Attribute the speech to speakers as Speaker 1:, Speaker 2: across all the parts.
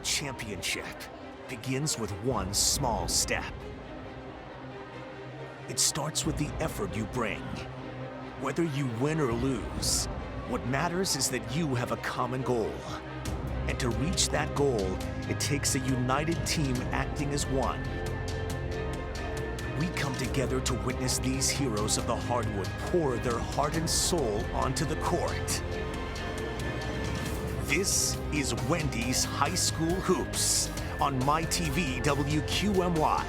Speaker 1: championship begins with one small step. It starts with the effort you bring. Whether you win or lose, what matters is that you have a common goal. And to reach that goal, it takes a united team acting as one. We come together to witness these heroes of the hardwood pour their heart and soul onto the court. This is Wendy's High School Hoops on MyTV WQMY.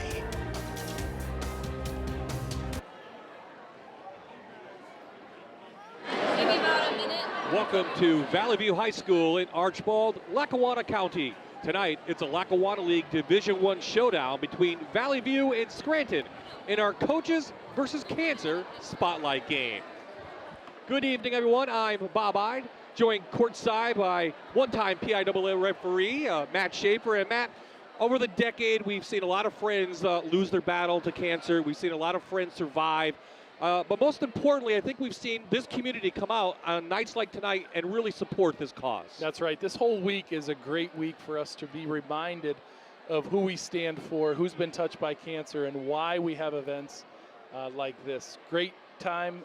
Speaker 2: Welcome to Valley View High School in Archbald, Lackawanna County. Tonight, it's a Lackawanna League Division I showdown between Valley View and Scranton in our Coaches versus Cancer Spotlight game. Good evening, everyone. I'm Bob Ide, joined courtside by one-time PIAA referee, Matt Schaefer. And Matt, over the decade, we've seen a lot of friends lose their battle to cancer. We've seen a lot of friends survive. But most importantly, I think we've seen this community come out on nights like tonight and really support this cause.
Speaker 3: That's right. This whole week is a great week for us to be reminded of who we stand for, who's been touched by cancer, and why we have events like this. Great time.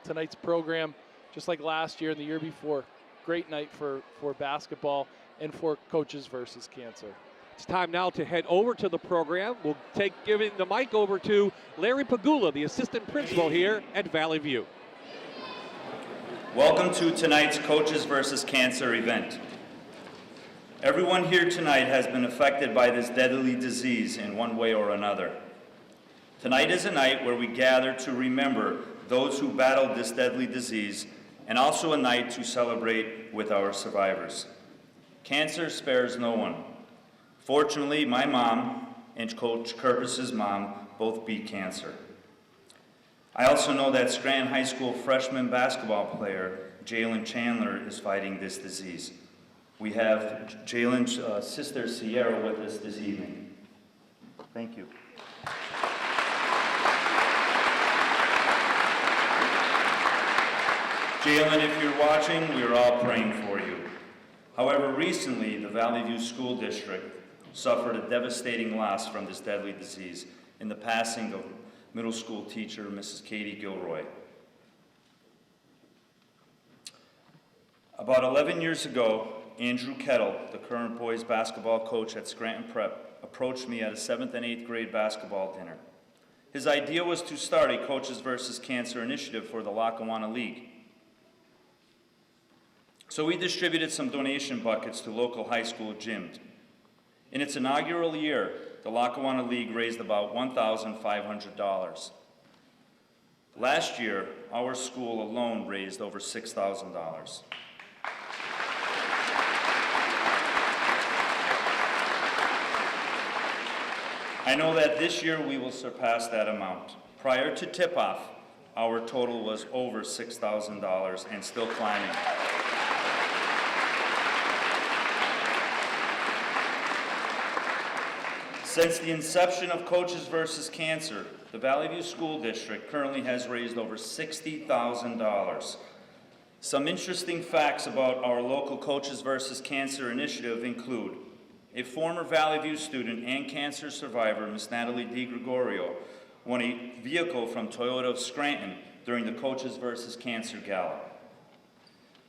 Speaker 3: Tonight's program, just like last year and the year before, great night for basketball and for Coaches versus Cancer.
Speaker 2: It's time now to head over to the program. We'll giving the mic over to Larry Pagula, the assistant principal here at Valley View.
Speaker 4: Welcome to tonight's Coaches versus Cancer event. Everyone here tonight has been affected by this deadly disease in one way or another. Tonight is a night where we gather to remember those who battled this deadly disease, and also a night to celebrate with our survivors. Cancer spares no one. Fortunately, my mom and Coach Kerpus's mom both beat cancer. I also know that Scranton High School freshman basketball player Jalen Chandler is fighting this disease. We have Jalen's sister Sierra with us this evening. Thank you. Jalen, if you're watching, we're all praying for you. However, recently, the Valley View School District suffered a devastating loss from this deadly disease in the passing of middle school teacher Mrs. Katie Gilroy. About 11 years ago, Andrew Kettle, the current boys basketball coach at Scranton Prep, approached me at a 7th and 8th grade basketball dinner. His idea was to start a Coaches versus Cancer initiative for the Lackawanna League. So we distributed some donation buckets to local high school gyms. In its inaugural year, the Lackawanna League raised about $1,500. Last year, our school alone raised over $6,000. I know that this year we will surpass that amount. Prior to tip-off, our total was over $6,000 and still climbing. Since the inception of Coaches versus Cancer, the Valley View School District currently has raised over $60,000. Some interesting facts about our local Coaches versus Cancer initiative include a former Valley View student and cancer survivor, Ms. Natalie DiGregorio, won a vehicle from Toyota of Scranton during the Coaches versus Cancer Gala.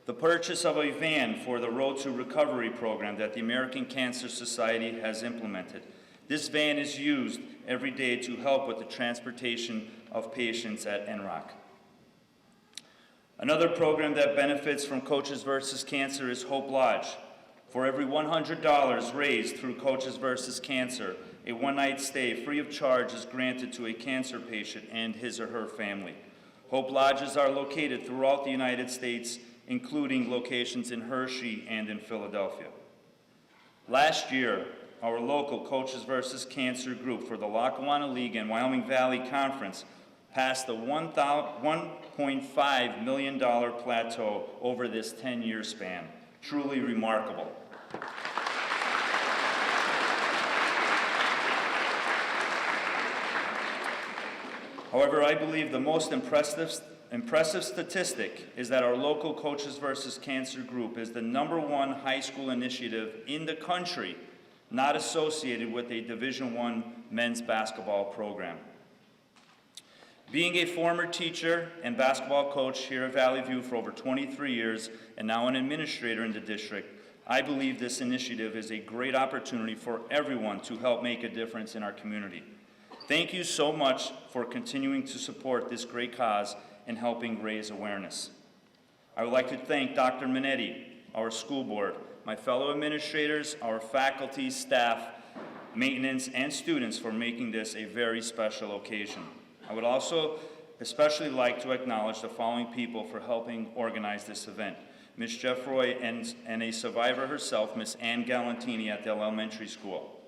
Speaker 4: The purchase of a van for the Road to Recovery program that the American Cancer Society has implemented. This van is used every day to help with the transportation of patients at NROC. Another program that benefits from Coaches versus Cancer is Hope Lodge. For every $100 raised through Coaches versus Cancer, a one-night stay free of charge is granted to a cancer patient and his or her family. Hope Lodges are located throughout the United States, including locations in Hershey and in Philadelphia. Last year, our local Coaches versus Cancer group for the Lackawanna League and Wyoming Valley Conference passed the $1.5 million plateau over this 10-year span. Truly remarkable. However, I believe the most impressive statistic is that our local Coaches versus Cancer group is the #1 high school initiative in the country not associated with a Division I men's basketball program. Being a former teacher and basketball coach here at Valley View for over 23 years and now an administrator in the district, I believe this initiative is a great opportunity for everyone to help make a difference in our community. Thank you so much for continuing to support this great cause and helping raise awareness. I would like to thank Dr. Minetti, our school board, my fellow administrators, our faculty, staff, maintenance, and students for making this a very special occasion. I would also especially like to acknowledge the following people for helping organize this event. Ms. Jeffroy and a survivor herself, Ms. Ann Galantini at the elementary school.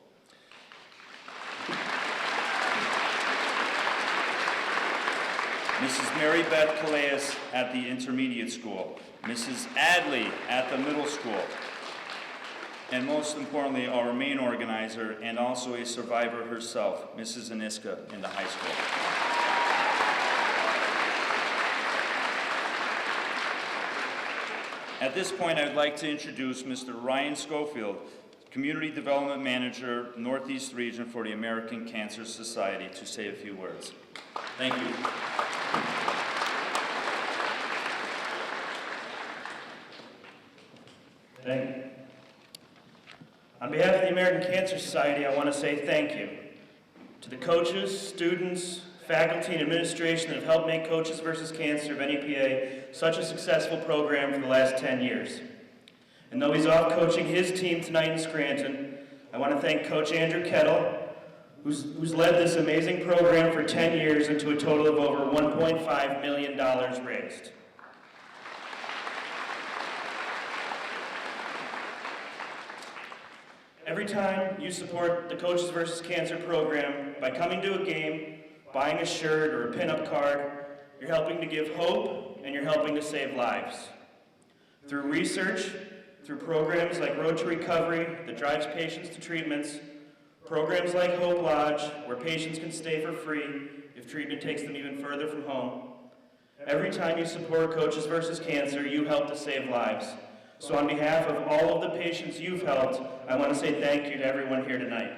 Speaker 4: Mrs. Mary Beth Calais at the intermediate school. Mrs. Adley at the middle school. And most importantly, our main organizer and also a survivor herself, Mrs. Aniska in the high school. At this point, I'd like to introduce Mr. Ryan Schofield, Community Development Manager, Northeast Region for the American Cancer Society, to say a few words. Thank you.
Speaker 5: Thank you. On behalf of the American Cancer Society, I want to say thank you to the coaches, students, faculty, and administration that have helped make Coaches vs. Cancer of NEPA such a successful program for the last 10 years. And though he's off coaching his team tonight in Scranton, I want to thank Coach Andrew Kettle, who's led this amazing program for 10 years into a total of over $1.5 million raised. Every time you support the Coaches vs. Cancer program by coming to a game, buying a shirt or a pinup card, you're helping to give hope and you're helping to save lives. Through research, through programs like Road to Recovery that drives patients to treatments, programs like Hope Lodge where patients can stay for free if treatment takes them even further from home. Every time you support Coaches vs. Cancer, you help to save lives. So on behalf of all of the patients you've helped, I want to say thank you to everyone here tonight.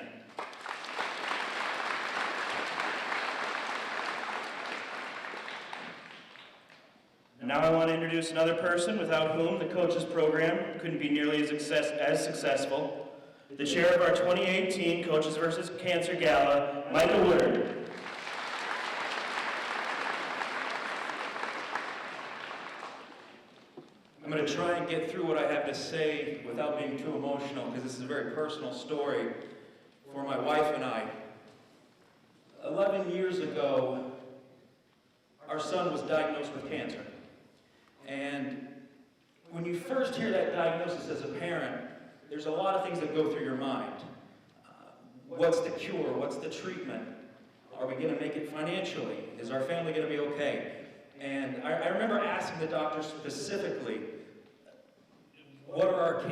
Speaker 5: And now I want to introduce another person without whom the Coaches program couldn't be nearly as successful. The chair of our 2018 Coaches vs. Cancer Gala, Michael Woodard.
Speaker 6: I'm going to try and get through what I have to say without being too emotional, because this is a very personal story for my wife and I. 11 years ago, our son was diagnosed with cancer. And when you first hear that diagnosis as a parent, there's a lot of things that go through your mind. What's the cure? What's the treatment? Are we going to make it financially? Is our family going to be okay? And I remember asking the doctor specifically, what are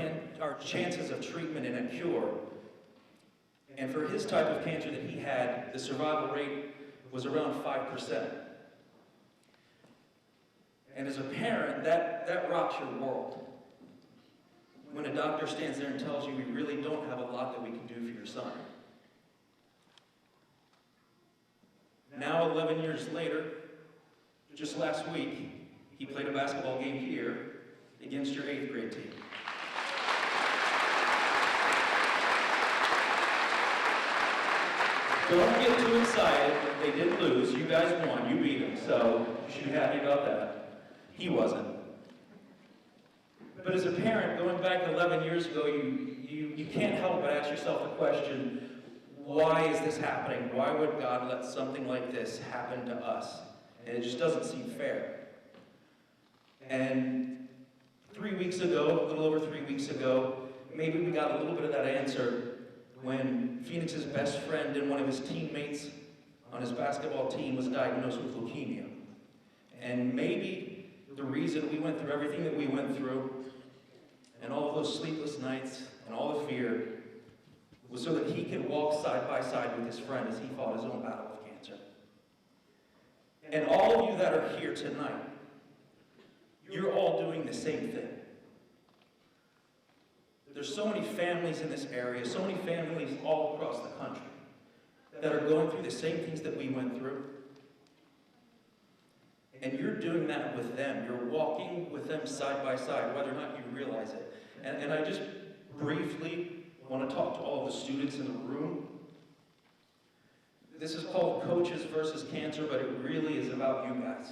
Speaker 6: our chances of treatment and a cure? And for his type of cancer that he had, the survival rate was around 5%. And as a parent, that rocks your world. When a doctor stands there and tells you we really don't have a lot that we can do for your son. Now, 11 years later, just last week, he played a basketball game here against your 8th grade team. Don't get too excited. They did lose. You guys won. You beat them. So you should be happy about that. He wasn't. But as a parent, going back 11 years ago, you can't help but ask yourself the question, why is this happening? Why would God let something like this happen to us? And it just doesn't seem fair. And 3 weeks ago, a little over 3 weeks ago, maybe we got a little bit of that answer when Phoenix's best friend and one of his teammates on his basketball team was diagnosed with leukemia. And maybe the reason we went through everything that we went through and all of those sleepless nights and all the fear was so that he could walk side by side with his friend as he fought his own battle with cancer. And all of you that are here tonight, you're all doing the same thing. There's so many families in this area, so many families all across the country that are going through the same things that we went through. And you're doing that with them. You're walking with them side by side, whether or not you realize it. And I just briefly want to talk to all the students in the room. This is called Coaches versus Cancer, but it really is about you guys.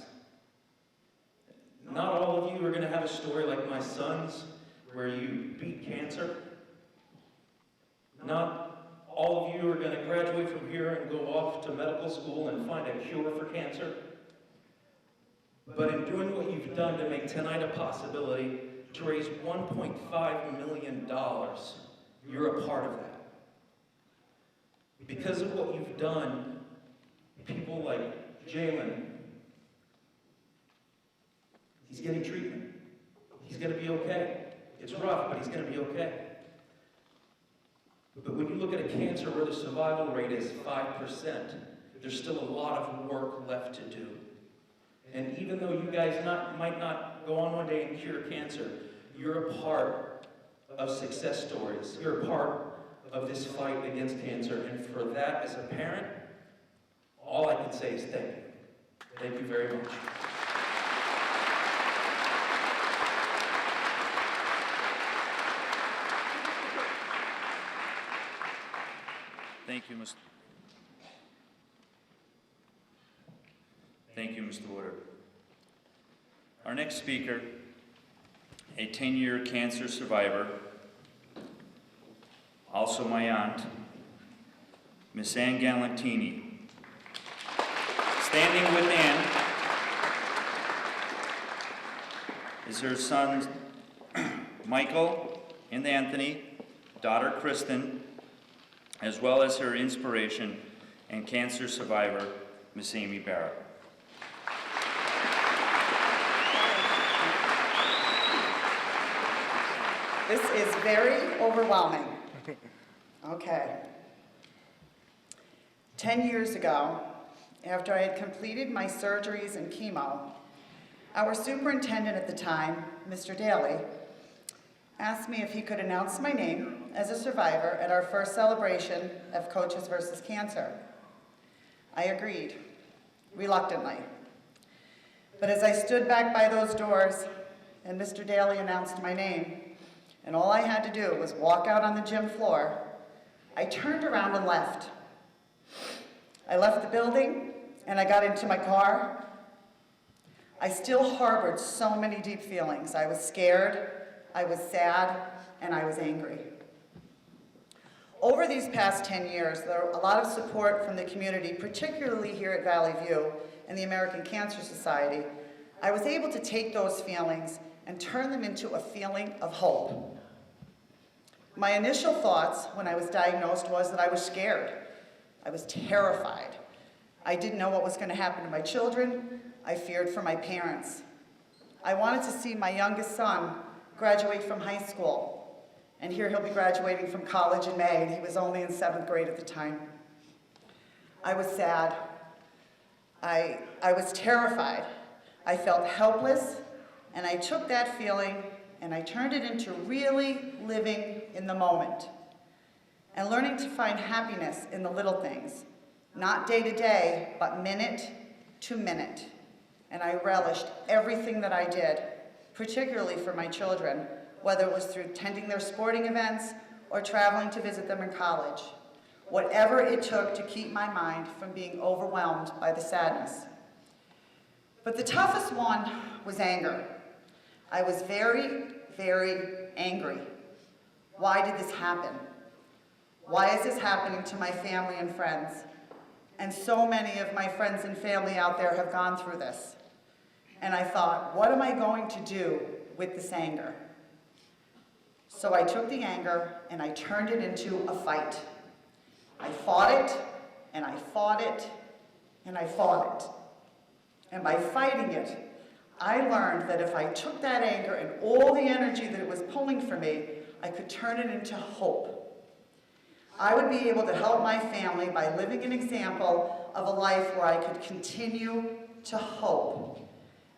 Speaker 6: Not all of you are going to have a story like my son's, where you beat cancer. Not all of you are going to graduate from here and go off to medical school and find a cure for cancer. But in doing what you've done to make tonight a possibility, to raise $1.5 million, you're a part of that. Because of what you've done, people like Jalen, he's getting treatment. He's going to be okay. It's rough, but he's going to be okay. But when you look at a cancer where the survival rate is 5%, there's still a lot of work left to do. And even though you guys might not go on one day and cure cancer, you're a part of success stories. You're a part of this fight against cancer. And for that, as a parent, all I can say is thank you. Thank you very much.
Speaker 4: Thank you, Mr. Woodard. Our next speaker, a 10-year cancer survivor, also my aunt, Miss Ann Galantini. Standing with Ann is her sons Michael and Anthony, daughter Kristen, as well as her inspiration and cancer survivor, Miss Amy Barrett.
Speaker 7: This is very overwhelming. Okay. 10 years ago, after I had completed my surgeries and chemo, our superintendent at the time, Mr. Daly, asked me if he could announce my name as a survivor at our first celebration of Coaches versus Cancer. I agreed, reluctantly. But as I stood back by those doors and Mr. Daly announced my name, and all I had to do was walk out on the gym floor, I turned around and left. I left the building and I got into my car. I still harbored so many deep feelings. I was scared, I was sad, and I was angry. Over these past 10 years, there was a lot of support from the community, particularly here at Valley View and the American Cancer Society. I was able to take those feelings and turn them into a feeling of hope. My initial thoughts when I was diagnosed was that I was scared. I was terrified. I didn't know what was going to happen to my children. I feared for my parents. I wanted to see my youngest son graduate from high school. And here he'll be graduating from college in May, and he was only in 7th grade at the time. I was sad. I was terrified. I felt helpless, and I took that feeling and I turned it into really living in the moment and learning to find happiness in the little things, not day to day, but minute to minute. And I relished everything that I did, particularly for my children, whether it was through attending their sporting events or traveling to visit them in college, whatever it took to keep my mind from being overwhelmed by the sadness. But the toughest one was anger. I was very, very angry. Why did this happen? Why is this happening to my family and friends? And so many of my friends and family out there have gone through this. And I thought, what am I going to do with this anger? So I took the anger and I turned it into a fight. I fought it, and I fought it, and I fought it. And by fighting it, I learned that if I took that anger and all the energy that it was pulling for me, I could turn it into hope. I would be able to help my family by living an example of a life where I could continue to hope.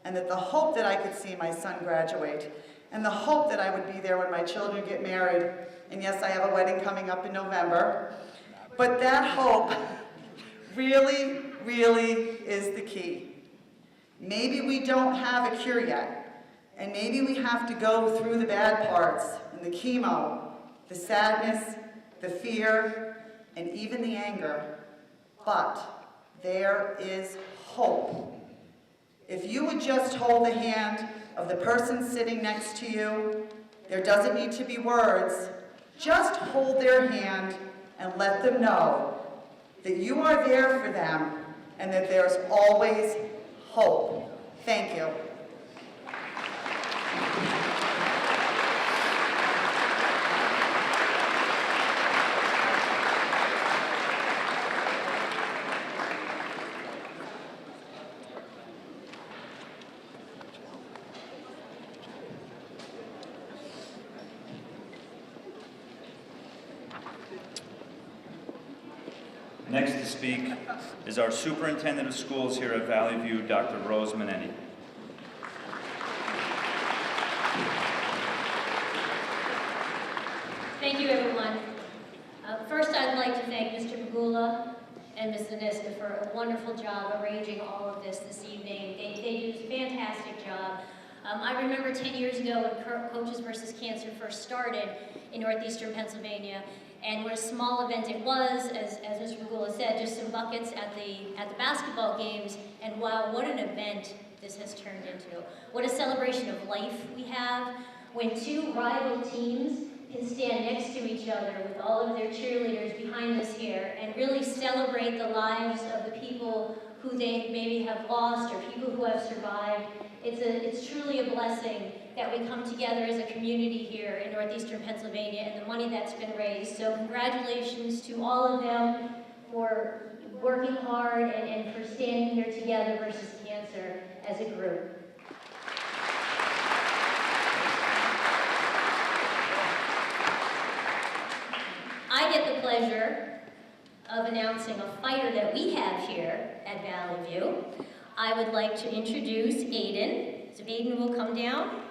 Speaker 7: And that the hope that I could see my son graduate and the hope that I would be there when my children get married. And yes, I have a wedding coming up in November. But that hope really, really is the key. Maybe we don't have a cure yet, and maybe we have to go through the bad parts and the chemo, the sadness, the fear, and even the anger. But there is hope. If you would just hold the hand of the person sitting next to you, there doesn't need to be words. Just hold their hand and let them know that you are there for them and that there's always hope. Thank you.
Speaker 4: Next to speak is our Superintendent of Schools here at Valley View, Dr. Rose Manetti.
Speaker 8: Thank you, everyone. First, I'd like to thank Mr. Pagula and Ms. Zaniska for a wonderful job arranging all of this evening. They do a fantastic job. I remember 10 years ago when Coaches vs. Cancer first started in northeastern Pennsylvania, and what a small event it was, as Mr. Pagula said, just some buckets at the basketball games, and wow, what an event this has turned into. What a celebration of life we have when two rival teams can stand next to each other with all of their cheerleaders behind us here and really celebrate the lives of the people who they maybe have lost or people who have survived. It's truly a blessing that we come together as a community here in northeastern Pennsylvania and the money that's been raised. So congratulations to all of them for working hard and for standing here together versus cancer as a group. I get the pleasure of announcing a fighter that we have here at Valley View. I would like to introduce Aiden. So Aiden will come down.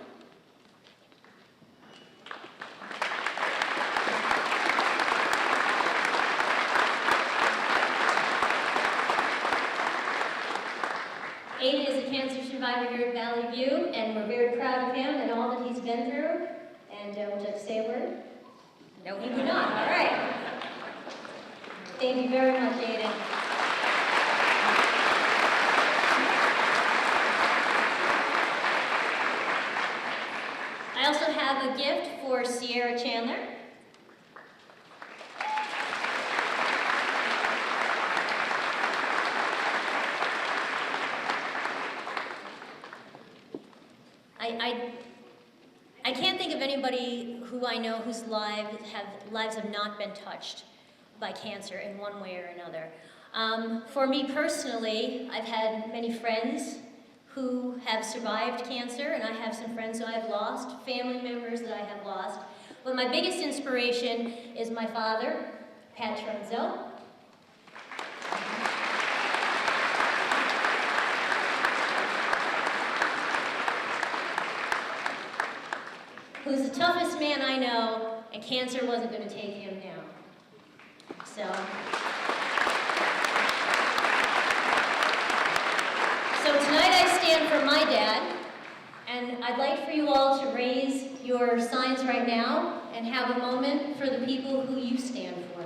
Speaker 8: Aiden is a cancer survivor here at Valley View, and we're very proud of him and all that he's been through. And would you like to say a word? No, he would not. All right. Thank you very much, Aiden. I also have a gift for Sierra Chandler. I can't think of anybody who I know whose lives have not been touched by cancer in one way or another. For me personally, I've had many friends who have survived cancer, and I have some friends who I have lost, family members that I have lost. But my biggest inspiration is my father, Pat Tronzo. Who's the toughest man I know, and cancer wasn't going to take him down. So tonight I stand for my dad, and I'd like for you all to raise your signs right now and have a moment for the people who you stand for.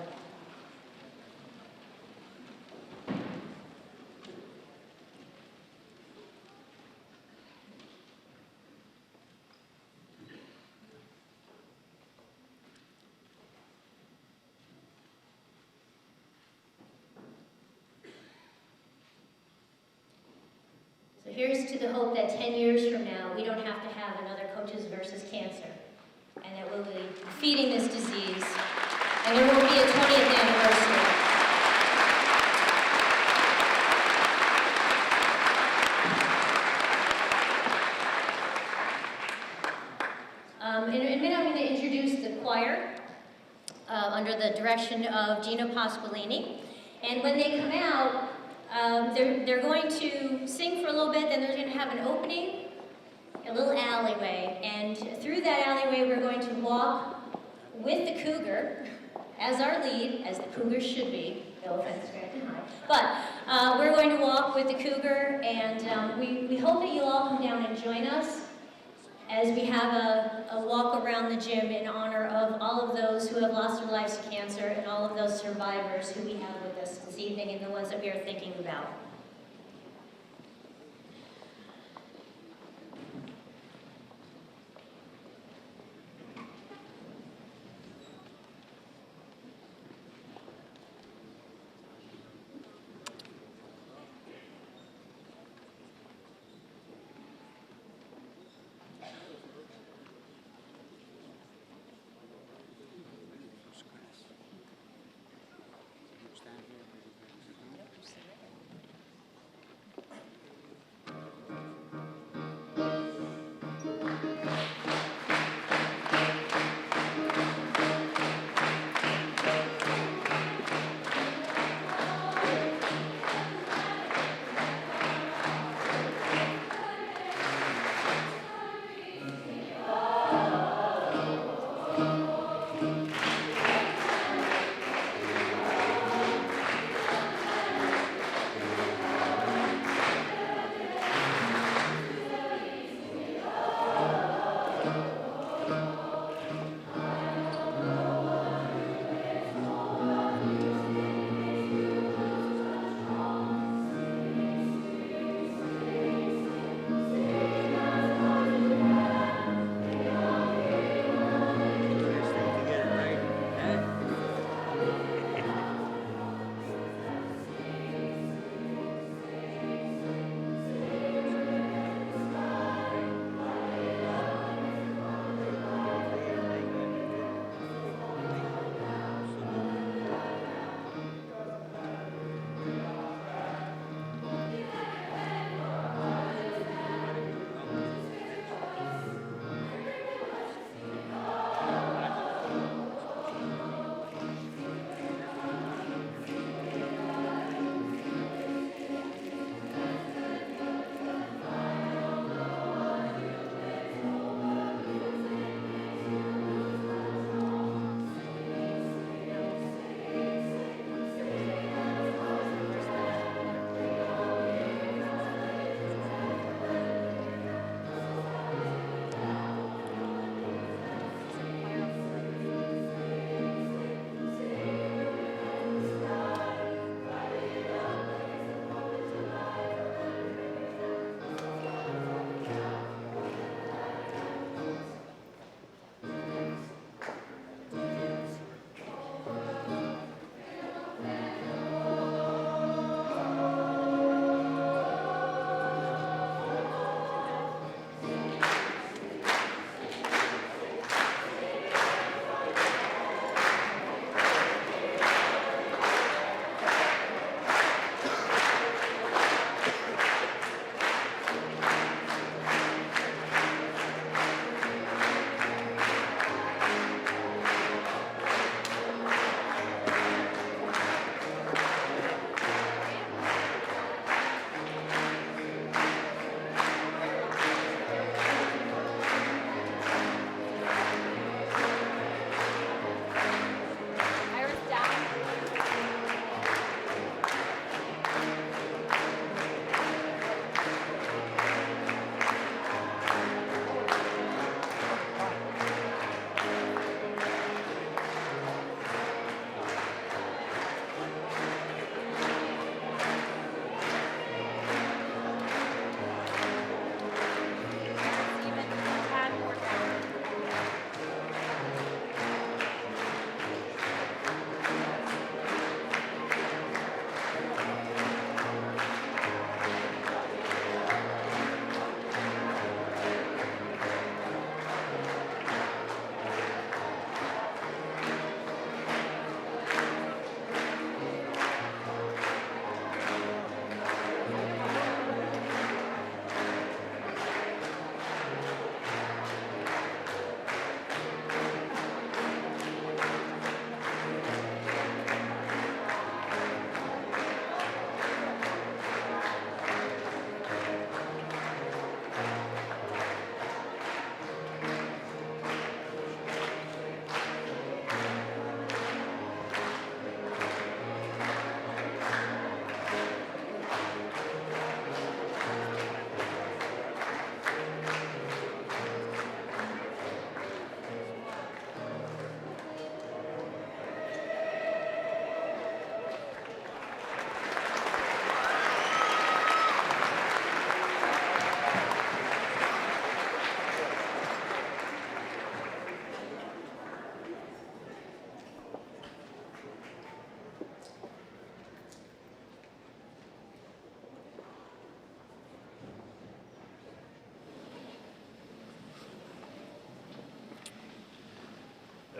Speaker 8: Here's to the hope that 10 years from now, we don't have to have another Coaches versus Cancer, and that we'll be defeating this disease, and there will be a 20th anniversary. In a minute, I'm going to introduce the choir under the direction of Gino Pasqualini, and when they come out, they're going to sing for a little bit, then they're going to have an opening, a little alleyway, and through that alleyway we're going to walk with the cougar as our lead, as the cougars should be. No offense, Scranton High. But we're going to walk with the cougar, and we hope that you'll all come down and join us as we have a walk around the gym in honor of all of those who have lost their lives to cancer and all of those survivors who we have with us this evening and the ones that we are thinking about.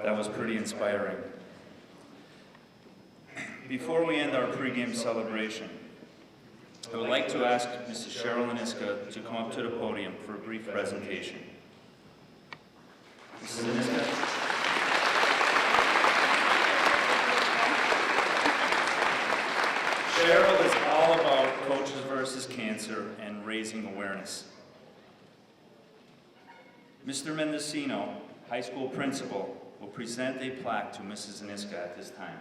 Speaker 4: That was pretty inspiring. Before we end our pregame celebration, I would like to ask Mrs. Cheryl Aniska to come up to the podium for a brief presentation. Mrs. Aniska. Cheryl is all about Coaches versus Cancer and raising awareness. Mr. Mendocino, high school principal, will present a plaque to Mrs. Aniska at this time.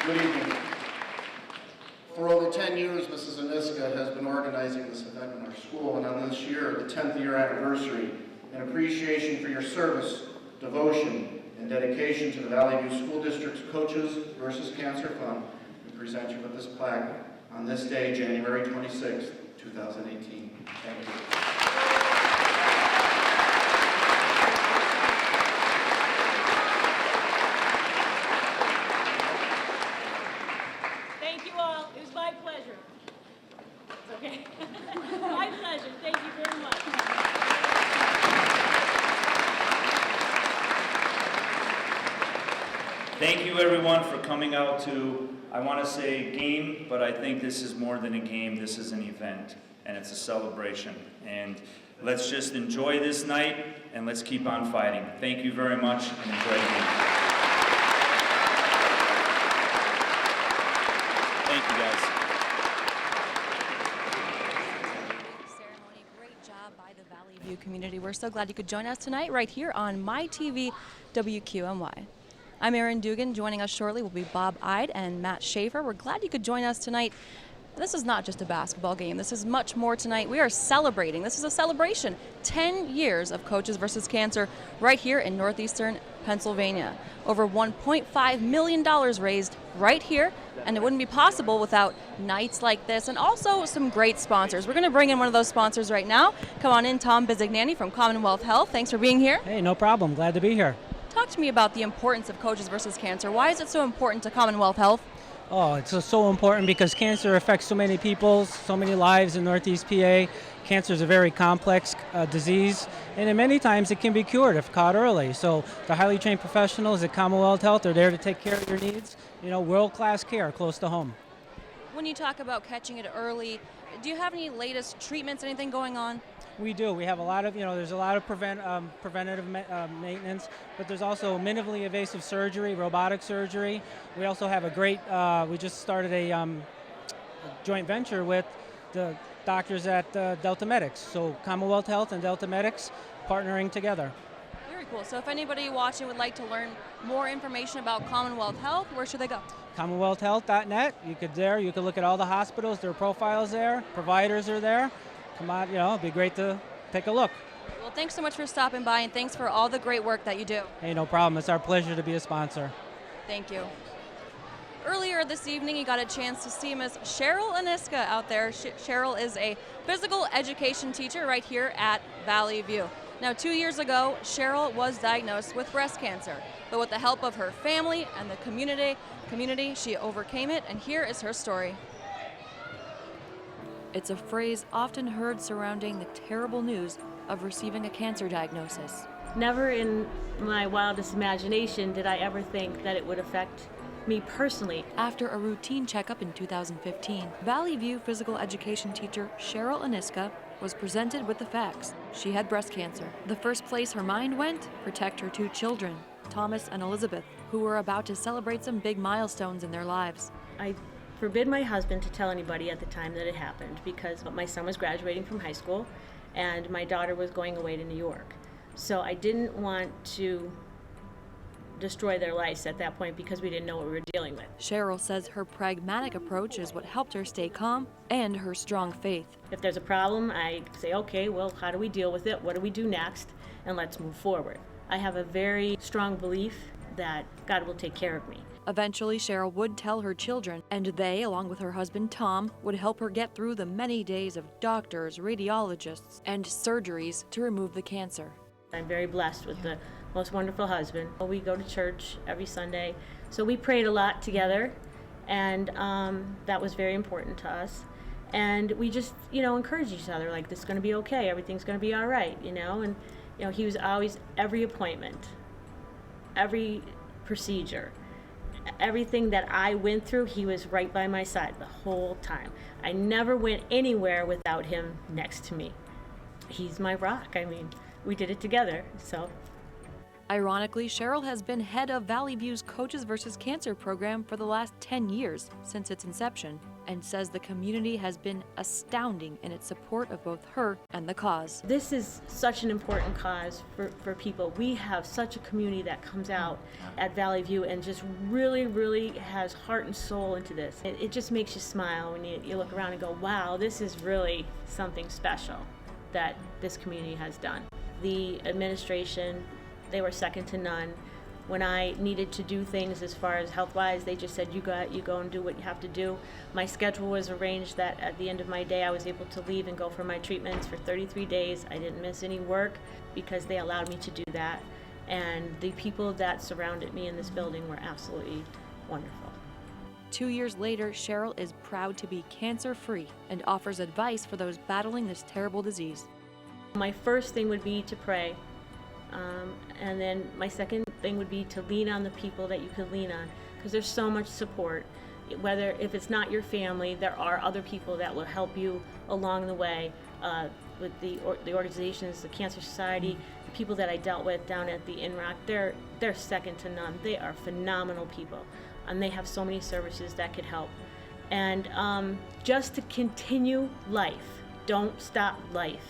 Speaker 9: Good evening. For over 10 years, Mrs. Aniska has been organizing this event in our school, and on this year, the 10th year anniversary, in appreciation for your service, devotion, and dedication to the Valley View School District's Coaches versus Cancer Fund, we present you with this plaque on this day, January 26, 2018. Thank you.
Speaker 10: Thank you all. It was my pleasure. It's okay. My pleasure. Thank you very much.
Speaker 4: Thank you everyone for coming out to, I want to say game, but I think this is more than a game, this is an event, and it's a celebration. And let's just enjoy this night, and let's keep on fighting. Thank you very much, and enjoy the game. Thank you guys.
Speaker 11: Ceremony. Great job by the Valley View community. We're so glad you could join us tonight right here on My TV WQMY. I'm Erin Dugan. Joining us shortly will be Bob Ide and Matt Schaefer. We're glad you could join us tonight. This is not just a basketball game. This is much more tonight. We are celebrating. This is a celebration. 10 years of Coaches versus Cancer right here in northeastern Pennsylvania. Over $1.5 million raised right here, and it wouldn't be possible without nights like this and also some great sponsors. We're going to bring in one of those sponsors right now. Come on in, Tom Bizignani from Commonwealth Health. Thanks for being here.
Speaker 12: Hey, no problem. Glad to be here.
Speaker 11: Talk to me about the importance of Coaches versus Cancer. Why is it so important to Commonwealth Health?
Speaker 12: Oh, it's so important because cancer affects so many people, so many lives in Northeast PA. Cancer is a very complex disease, and many times it can be cured if caught early. So the highly trained professionals at Commonwealth Health are there to take care of your needs. You know, world-class care close to home.
Speaker 11: When you talk about catching it early, do you have any latest treatments, anything going on?
Speaker 12: We do. We have a lot of, there's a lot of preventative maintenance, but there's also minimally invasive surgery, robotic surgery. We also have a great, we just started a joint venture with the doctors at Delta Medics. So Commonwealth Health and Delta Medics partnering together.
Speaker 11: Very cool. So if anybody watching would like to learn more information about Commonwealth Health, where should they go?
Speaker 12: CommonwealthHealth.net. You could look at all the hospitals, their profiles there, providers are there. Come on, it'd be great to take a look.
Speaker 11: Well, thanks so much for stopping by, and thanks for all the great work that you do.
Speaker 12: Hey, no problem. It's our pleasure to be a sponsor.
Speaker 11: Thank you. Earlier this evening, you got a chance to see Miss Cheryl Aniska out there. Cheryl is a physical education teacher right here at Valley View. Now, 2 years ago, Cheryl was diagnosed with breast cancer, but with the help of her family and the community, she overcame it, and here is her story. It's a phrase often heard surrounding the terrible news of receiving a cancer diagnosis.
Speaker 10: Never in my wildest imagination did I ever think that it would affect me personally.
Speaker 11: After a routine checkup in 2015, Valley View physical education teacher Cheryl Aniska was presented with the facts. She had breast cancer. The first place her mind went, protect her 2 children, Thomas and Elizabeth, who were about to celebrate some big milestones in their lives.
Speaker 10: I forbid my husband to tell anybody at the time that it happened because my son was graduating from high school and my daughter was going away to New York. So I didn't want to destroy their lives at that point because we didn't know what we were dealing with.
Speaker 11: Cheryl says her pragmatic approach is what helped her stay calm and her strong faith.
Speaker 10: If there's a problem, I say, okay, well, how do we deal with it? What do we do next? And let's move forward. I have a very strong belief that God will take care of me.
Speaker 11: Eventually, Cheryl would tell her children, and they, along with her husband Tom, would help her get through the many days of doctors, radiologists, and surgeries to remove the cancer.
Speaker 10: I'm very blessed with the most wonderful husband. We go to church every Sunday, so we prayed a lot together, and that was very important to us. And we just, you know, encourage each other, like, this is going to be okay, everything's going to be all right, you know. And, you know, he was always, every appointment, every procedure, everything that I went through, he was right by my side the whole time. I never went anywhere without him next to me. He's my rock. I mean, we did it together, so.
Speaker 11: Ironically, Cheryl has been head of Valley View's Coaches vs. Cancer program for the last 10 years since its inception, and says the community has been astounding in its support of both her and the cause.
Speaker 10: This is such an important cause for people. We have such a community that comes out at Valley View and just really, really has heart and soul into this. It just makes you smile when you look around and go, wow, this is really something special that this community has done. The administration, they were second to none. When I needed to do things as far as health-wise, they just said, you go and do what you have to do. My schedule was arranged that at the end of my day, I was able to leave and go for my treatments for 33 days. I didn't miss any work because they allowed me to do that. And the people that surrounded me in this building were absolutely wonderful.
Speaker 11: 2 years later, Cheryl is proud to be cancer-free and offers advice for those battling this terrible disease.
Speaker 10: My first thing would be to pray. And then my second thing would be to lean on the people that you can lean on, because there's so much support. If it's not your family, there are other people that will help you along the way. With the organizations, the Cancer Society, the people that I dealt with down at the INROC, they're second to none. They are phenomenal people, and they have so many services that could help. And just to continue life, don't stop life.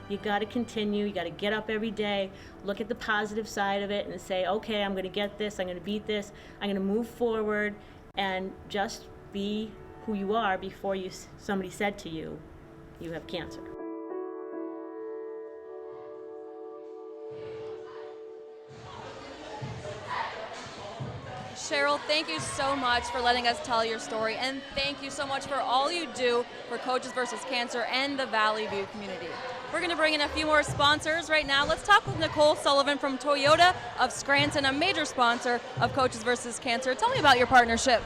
Speaker 10: You got to continue. You got to get up every day, look at the positive side of it, and say, okay, I'm going to get this, I'm going to beat this, I'm going to move forward, and just be who you are before somebody said to you, you have cancer.
Speaker 11: Cheryl, thank you so much for letting us tell your story, and thank you so much for all you do for Coaches vs. Cancer and the Valley View community. We're going to bring in a few more sponsors right now. Let's talk with Nicole Sullivan from Toyota of Scranton, a major sponsor of Coaches vs. Cancer. Tell me about your partnership.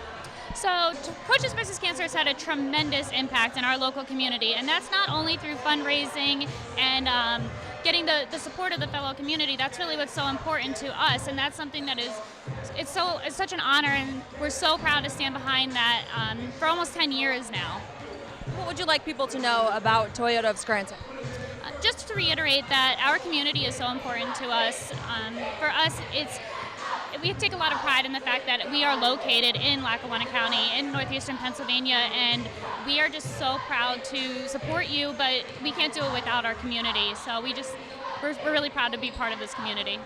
Speaker 13: So Coaches vs. Cancer has had a tremendous impact in our local community, and that's not only through fundraising and getting the support of the fellow community. That's really what's so important to us, and that's something that it's such an honor, and we're so proud to stand behind that for almost 10 years now.
Speaker 11: What would you like people to know about Toyota of Scranton?
Speaker 13: Just to reiterate that our community is so important to us. For us, we take a lot of pride in the fact that we are located in Lackawanna County in northeastern Pennsylvania, and we are just so proud to support you, but we can't do it without our community. So we're really proud to be part of this community.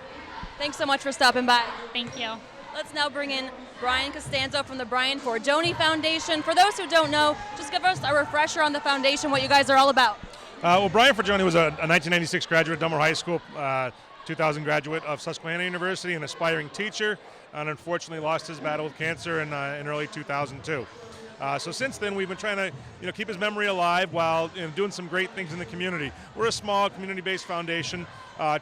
Speaker 11: Thanks so much for stopping by.
Speaker 13: Thank you.
Speaker 11: Let's now bring in Brian Costanzo from the Brian Forgione Foundation. For those who don't know, just give us a refresher on the foundation, what you guys are all about.
Speaker 14: Well, Brian Forgione was a 1996 graduate of Dunmore High School, 2000 graduate of Susquehanna University, an aspiring teacher, and unfortunately lost his battle with cancer in early 2002. So since then, we've been trying to keep his memory alive while doing some great things in the community. We're a small community-based foundation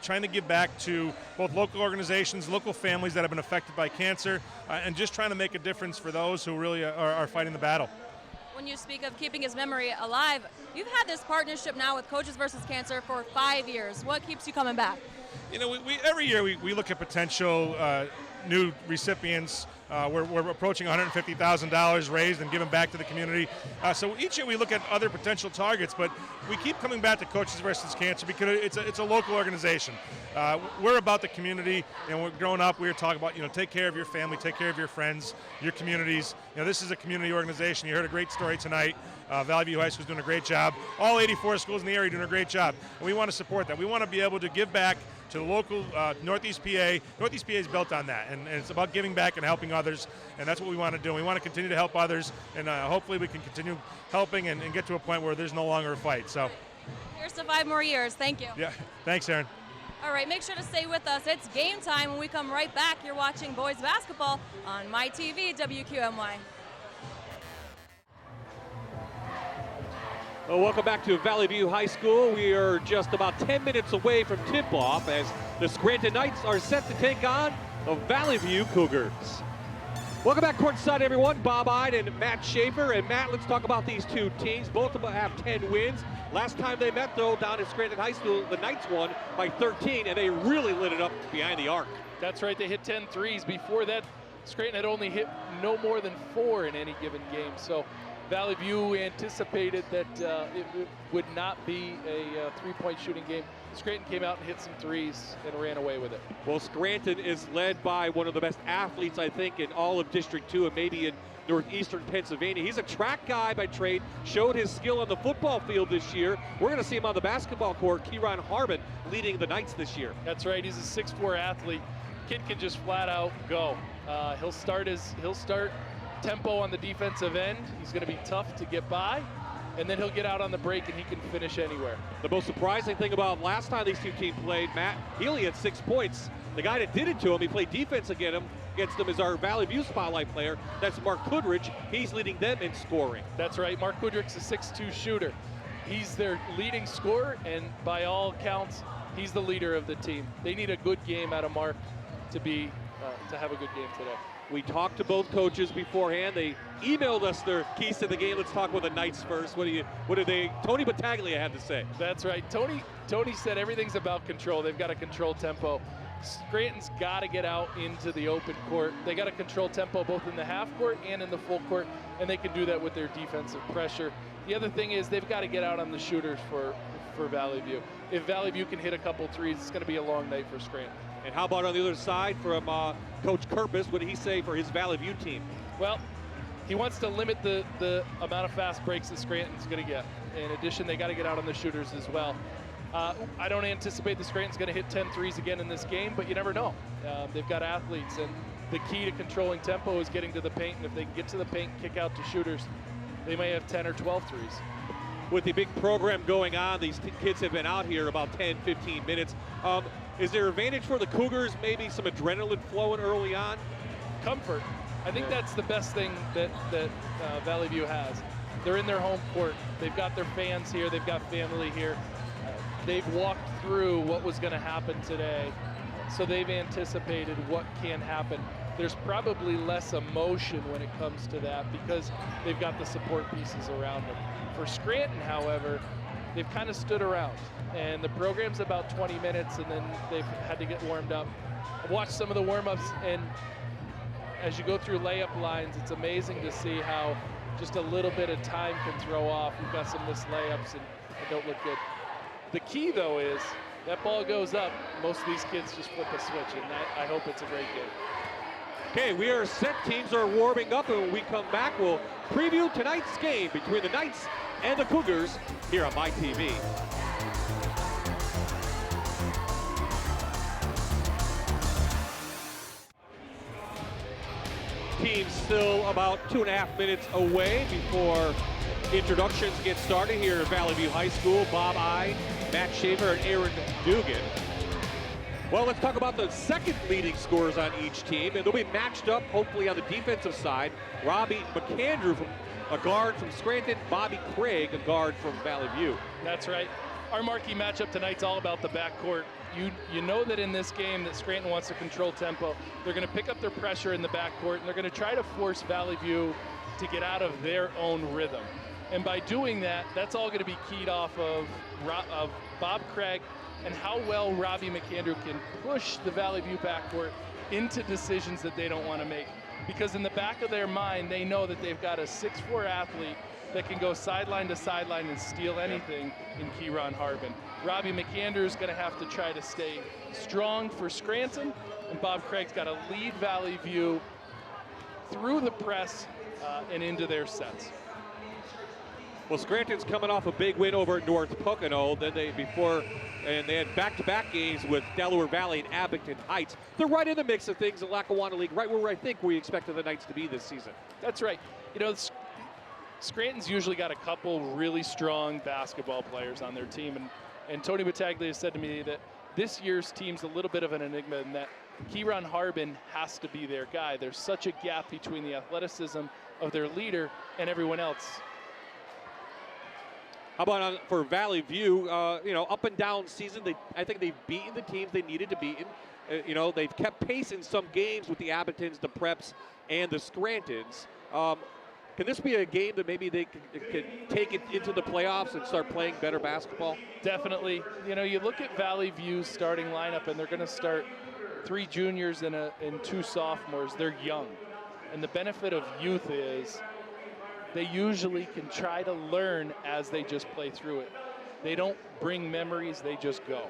Speaker 14: trying to give back to both local organizations, local families that have been affected by cancer, and just trying to make a difference for those who really are fighting the battle.
Speaker 11: When you speak of keeping his memory alive, you've had this partnership now with Coaches vs. Cancer for 5 years. What keeps you coming back?
Speaker 14: We every year we look at potential new recipients. We're approaching $150,000 raised and given back to the community. So each year we look at other potential targets, but we keep coming back to Coaches vs. Cancer because it's a local organization. We're about the community, and we're growing up. We were talking about take care of your family, take care of your friends, your communities. This is a community organization. You heard a great story tonight. Valley View High School is doing a great job. All 84 schools in the area are doing a great job, and we want to support that. We want to be able to give back to the local Northeast PA. Northeast PA is built on that, and it's about giving back and helping others, and that's what we want to do. We want to continue to help others, and hopefully we can continue helping and get to a point where there's no longer a fight. So,
Speaker 11: here's to 5 more years. Thank you.
Speaker 14: Yeah, thanks, Aaron.
Speaker 11: All right, make sure to stay with us. It's game time. When we come right back, you're watching boys basketball on MyTV WQMY.
Speaker 2: Well, welcome back to Valley View High School. We are just about 10 minutes away from tip-off as the Scranton Knights are set to take on the Valley View Cougars. Welcome back courtside, everyone. Bob Ide and Matt Schaefer. And Matt, let's talk about these two teams. Both of them have 10 wins. Last time they met, though, down at Scranton High School, the Knights won by 13, and they really lit it up behind the arc.
Speaker 3: That's right. They hit 10 threes. Before that, Scranton had only hit no more than 4 in any given game. So Valley View anticipated that it would not be a three-point shooting game. Scranton came out and hit some threes and ran away with it.
Speaker 2: Well, Scranton is led by one of the best athletes, I think, in all of District 2 and maybe in northeastern Pennsylvania. He's a track guy by trade, showed his skill on the football field this year. We're going to see him on the basketball court. Kieran Harbin leading the Knights this year.
Speaker 3: That's right. He's a 6'4" athlete. Kid can just flat out go. He'll start tempo on the defensive end. He's going to be tough to get by, and then he'll get out on the break and he can finish anywhere.
Speaker 2: The most surprising thing about last time these two teams played, Matt, he only had 6 points. The guy that did it to him, he played defense against him, is our Valley View spotlight player. That's Mark Kudrich. He's leading them in scoring.
Speaker 3: That's right. Mark Kudrich's a 6'2" shooter. He's their leading scorer, and by all accounts, he's the leader of the team. They need a good game out of Mark to have a good game today.
Speaker 2: We talked to both coaches beforehand. They emailed us their keys to the game. Let's talk with the Knights first. What did Tony Battaglia had to say?
Speaker 3: That's right. Tony said everything's about control. They've got to control tempo. Scranton's got to get out into the open court. They got to control tempo both in the half court and in the full court, and they can do that with their defensive pressure. The other thing is they've got to get out on the shooters for Valley View. If Valley View can hit a couple threes, it's going to be a long night for Scranton.
Speaker 2: And how about on the other side from Coach Kerpus? What did he say for his Valley View team?
Speaker 3: Well, he wants to limit the amount of fast breaks that Scranton's going to get. In addition, they got to get out on the shooters as well. I don't anticipate the Scranton's going to hit 10 threes again in this game, but you never know. They've got athletes, and the key to controlling tempo is getting to the paint, and if they can get to the paint, kick out to shooters, they may have 10 or 12 threes.
Speaker 2: With the big program going on, these kids have been out here about 10, 15 minutes. Is there advantage for the Cougars, maybe some adrenaline flowing early on?
Speaker 3: Comfort. I think that's the best thing that Valley View has. They're in their home court. They've got their fans here. They've got family here. They've walked through what was going to happen today, so they've anticipated what can happen. There's probably less emotion when it comes to that because they've got the support pieces around them. For Scranton, however, they've kind of stood around, and the program's about 20 minutes, and then they've had to get warmed up. I've watched some of the warm-ups, and as you go through layup lines, it's amazing to see how just a little bit of time can throw off. We've got some missed layups and don't look good. The key, though, is that ball goes up. Most of these kids just flip a switch, and I hope it's a great game.
Speaker 2: Okay, we are set. Teams are warming up, and when we come back, we'll preview tonight's game between the Knights and the Cougars here on MyTV. Teams still about 2.5 minutes away before introductions get started here at Valley View High School. Bob Ide, Matt Schaefer, and Aaron Dugan. Well, let's talk about the second leading scorers on each team, and they'll be matched up, hopefully, on the defensive side. Robbie McAndrew, a guard from Scranton, Bobby Craig, a guard from Valley View.
Speaker 3: That's right. Our marquee matchup tonight's all about the backcourt. You know that in this game that Scranton wants to control tempo. They're going to pick up their pressure in the backcourt, and they're going to try to force Valley View to get out of their own rhythm. And by doing that, that's all going to be keyed off of Bob Craig and how well Robbie McAndrew can push the Valley View backcourt into decisions that they don't want to make. Because in the back of their mind, they know that they've got a 6'4" athlete that can go sideline to sideline and steal anything in Kieran Harbin. Robbie McAndrew is going to have to try to stay strong for Scranton, and Bob Craig's got to lead Valley View through the press and into their sets.
Speaker 2: Well, Scranton's coming off a big win over at North Pocono. Then they had back-to-back games with Delaware Valley and Abington Heights. They're right in the mix of things in Lackawanna League, right where I think we expected the Knights to be this season.
Speaker 3: That's right. You know, Scranton's usually got a couple really strong basketball players on their team, and Tony Battaglia said to me that this year's team's a little bit of an enigma in that Kieran Harbin has to be their guy. There's such a gap between the athleticism of their leader and everyone else.
Speaker 2: How about for Valley View? Up and down season. I think they've beaten the teams they needed to beat. They've kept pace in some games with the Abingtons, the Preps, and the Scrantons. Can this be a game that maybe they can take it into the playoffs and start playing better basketball?
Speaker 3: Definitely. You know, you look at Valley View's starting lineup, and they're going to start 3 juniors and 2 sophomores. They're young. And the benefit of youth is they usually can try to learn as they just play through it. They don't bring memories, they just go.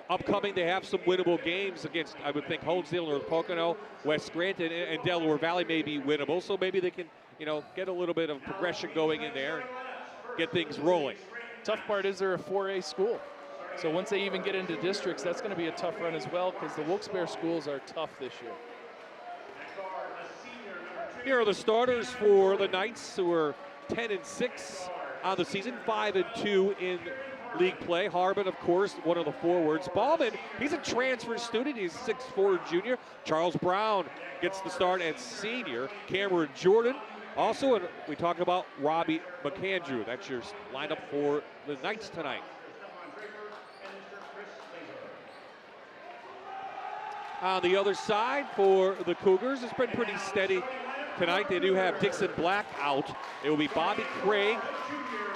Speaker 2: Upcoming, they have some winnable games against, I would think, Honesdale or Pocono, West Scranton, and Delaware Valley may be winnable. So maybe they can, get a little bit of progression going in there and get things rolling.
Speaker 3: Tough part is they're a 4A school. So once they even get into districts, that's going to be a tough run as well, because the Wilkes-Barre schools are tough this year.
Speaker 2: Here are the starters for the Knights, who are 10-6 on the season, 5-2 in league play. Harbin, of course, one of the forwards. Ballman, he's a transfer student. He's 6'4" junior. Charles Brown gets the start at senior. Cameron Jordan also, and we talk about Robbie McAndrew. That's your lineup for the Knights tonight. On the other side for the Cougars, it's been pretty steady tonight. They do have Dixon Black out. It will be Bobby Craig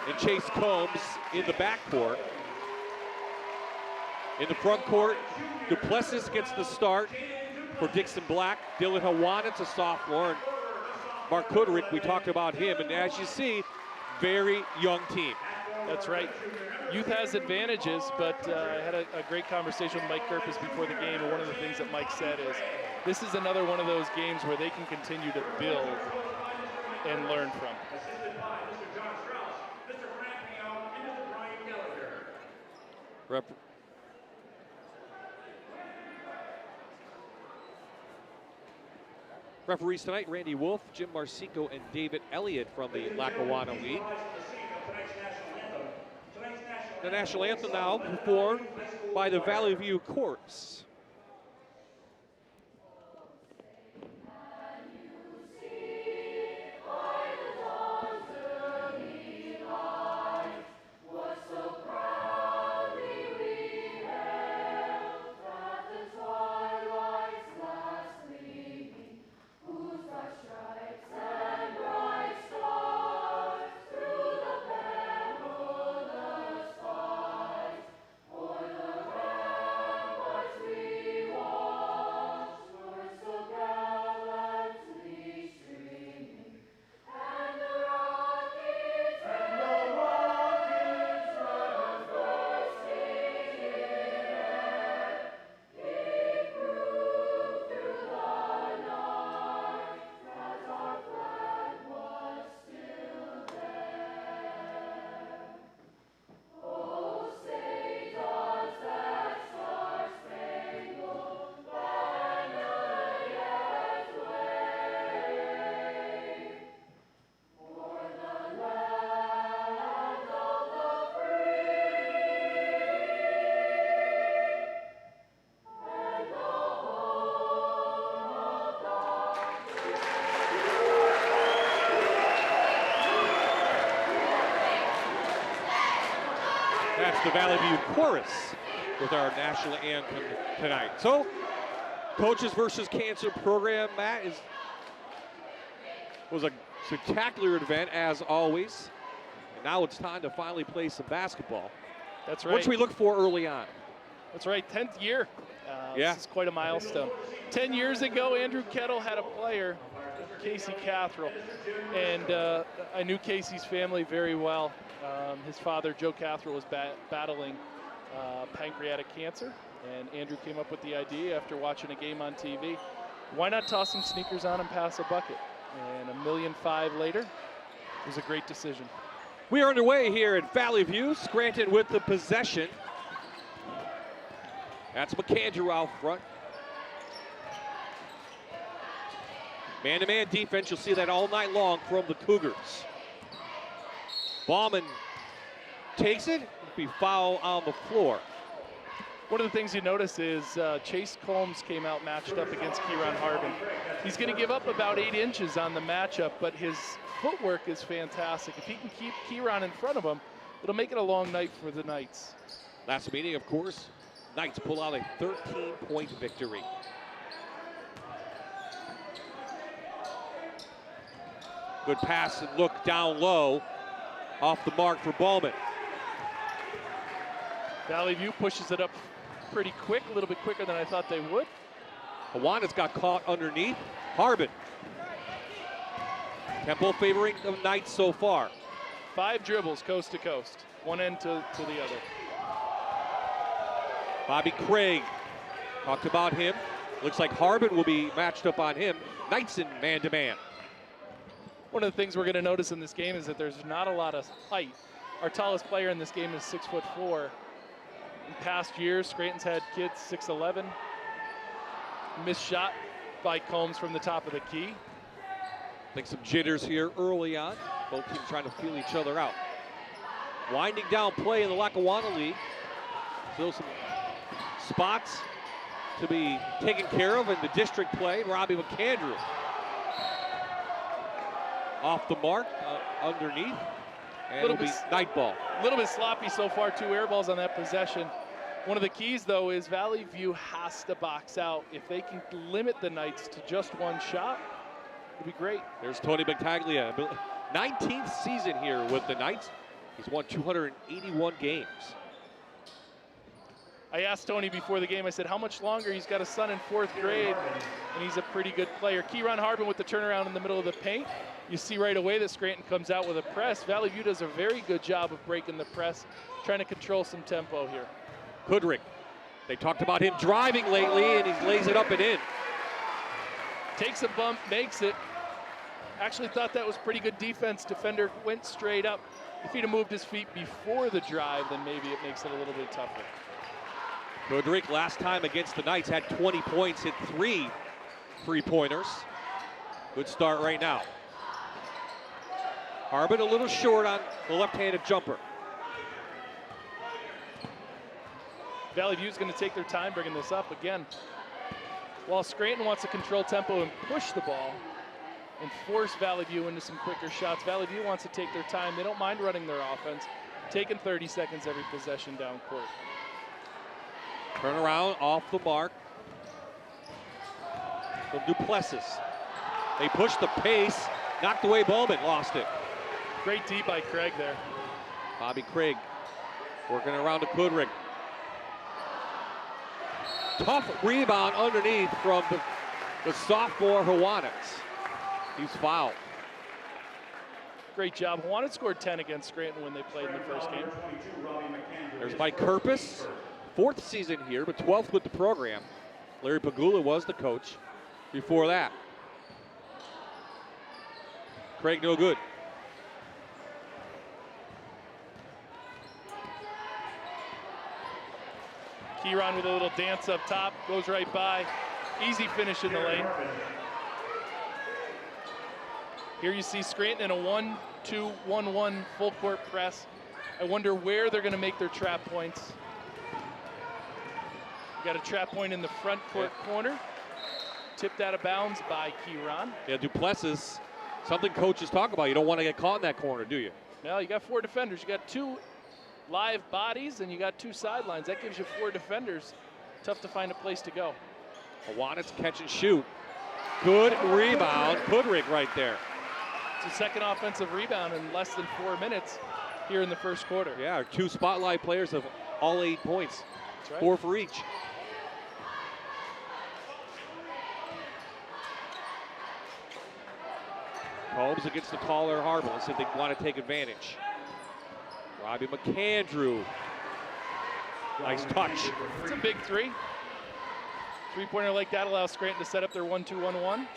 Speaker 2: and Chase Combs in the backcourt. In the front court, Duplessis gets the start for Dixon Black. Dylan Hawanitz, a sophomore, and Mark Kuderick, we talked about him. And as you see, very young team.
Speaker 3: That's right. Youth has advantages, but I had a great conversation with Mike Kirpus before the game, and one of the things that Mike said is, this is another one of those games where they can continue to build and learn from.
Speaker 2: Referees tonight, Randy Wolf, Jim Marcinko, and David Elliott from the Lackawanna League. The national anthem now performed by the Valley View Chorus. That's the Valley View Chorus with our national anthem tonight. So, Coaches versus Cancer program, Matt, was a spectacular event as always. And now it's time to finally play some basketball.
Speaker 3: That's right.
Speaker 2: What should we look for early on?
Speaker 3: That's right, 10th year.
Speaker 2: Yeah.
Speaker 3: This is quite a milestone. 10 years ago, Andrew Kettle had a player, Casey Catherall, and I knew Casey's family very well. His father, Joe Catherall, was battling pancreatic cancer, and Andrew came up with the idea after watching a game on TV, why not toss some sneakers on and pass a bucket? And $1.5 million later, it was a great decision.
Speaker 2: We are underway here at Valley View. Scranton with the possession. That's McAndrew out front. Man-to-man defense, you'll see that all night long from the Cougars. Ballman takes it, be foul on the floor.
Speaker 3: One of the things you notice is Chase Combs came out matched up against Kieran Harbin. He's going to give up about 8 inches on the matchup, but his footwork is fantastic. If he can keep Kieran in front of him, it'll make it a long night for the Knights.
Speaker 2: Last meeting, of course, Knights pull out a 13-point victory. Good pass and look down low. Off the mark for Bowman.
Speaker 3: Valley View pushes it up pretty quick, a little bit quicker than I thought they would.
Speaker 2: Hawana's got caught underneath. Harbin. Temple favoring the Knights so far.
Speaker 3: 5 dribbles coast to coast, one end to the other.
Speaker 2: Bobby Craig, talked about him. Looks like Harbin will be matched up on him. Knights in man-to-man.
Speaker 3: One of the things we're going to notice in this game is that there's not a lot of height. Our tallest player in this game is 6'4". In past years, Scranton's had kids 6'11". Missed shot by Combs from the top of the key.
Speaker 2: I think some jitters here early on. Both teams trying to feel each other out. Winding down play in the Lackawanna League. Still some spots to be taken care of in the district play. Robbie McAndrew off the mark, underneath, and it'll be night ball.
Speaker 3: A little bit sloppy so far, 2 air balls on that possession. One of the keys, though, is Valley View has to box out. If they can limit the Knights to just 1 shot, it'll be great.
Speaker 2: There's Tony Battaglia, 19th season here with the Knights. He's won 281 games.
Speaker 3: I asked Tony before the game, I said, how much longer? He's got a son in 4th grade, and he's a pretty good player. Kieran Harbin with the turnaround in the middle of the paint. You see right away that Scranton comes out with a press. Valley View does a very good job of breaking the press, trying to control some tempo here.
Speaker 2: Kudrick, they talked about him driving lately, and he lays it up and in.
Speaker 3: Takes a bump, makes it. Actually thought that was pretty good defense. Defender went straight up. If he'd have moved his feet before the drive, then maybe it makes it a little bit tougher.
Speaker 2: Kudrick last time against the Knights had 20 points, hit 3 3-pointers. Good start right now. Harbin a little short on the left-handed jumper.
Speaker 3: Valley View's going to take their time bringing this up again. While Scranton wants to control tempo and push the ball and force Valley View into some quicker shots, Valley View wants to take their time. They don't mind running their offense, taking 30 seconds every possession down court.
Speaker 2: Turn around off the mark from Duplessis. They pushed the pace, knocked away Bowman, lost it.
Speaker 3: Great D by Craig there.
Speaker 2: Bobby Craig working around to Kudrick. Tough rebound underneath from the sophomore Hawana's. He's fouled.
Speaker 3: Great job. Hawana's scored 10 against Scranton when they played in the first game.
Speaker 2: There's Mike Kerpus, 4th season here, but 12th with the program. Larry Pagula was the coach before that. Craig no good.
Speaker 3: Kieran with a little dance up top, goes right by. Easy finish in the lane. Here you see Scranton in a 1-2-1-1 full court press. I wonder where they're going to make their trap points. You got a trap point in the front court corner. Tipped out of bounds by Kieran.
Speaker 2: Yeah, Duplessis, something coaches talk about. You don't want to get caught in that corner, do you?
Speaker 3: No, you got 4 defenders. You got 2 live bodies and you got 2 sidelines. That gives you 4 defenders. Tough to find a place to go.
Speaker 2: Hawana's catch and shoot. Good rebound. Kudrick right there.
Speaker 3: It's a second offensive rebound in less than 4 minutes here in the first quarter.
Speaker 2: Yeah, our 2 spotlight players have all 8 points.
Speaker 3: That's right.
Speaker 2: 4 for each. Combs against the taller Harbin. Said they want to take advantage. Robbie McAndrew. Nice touch.
Speaker 3: It's a big 3. 3-pointer like that allows Scranton to set up their 1-2-1-1.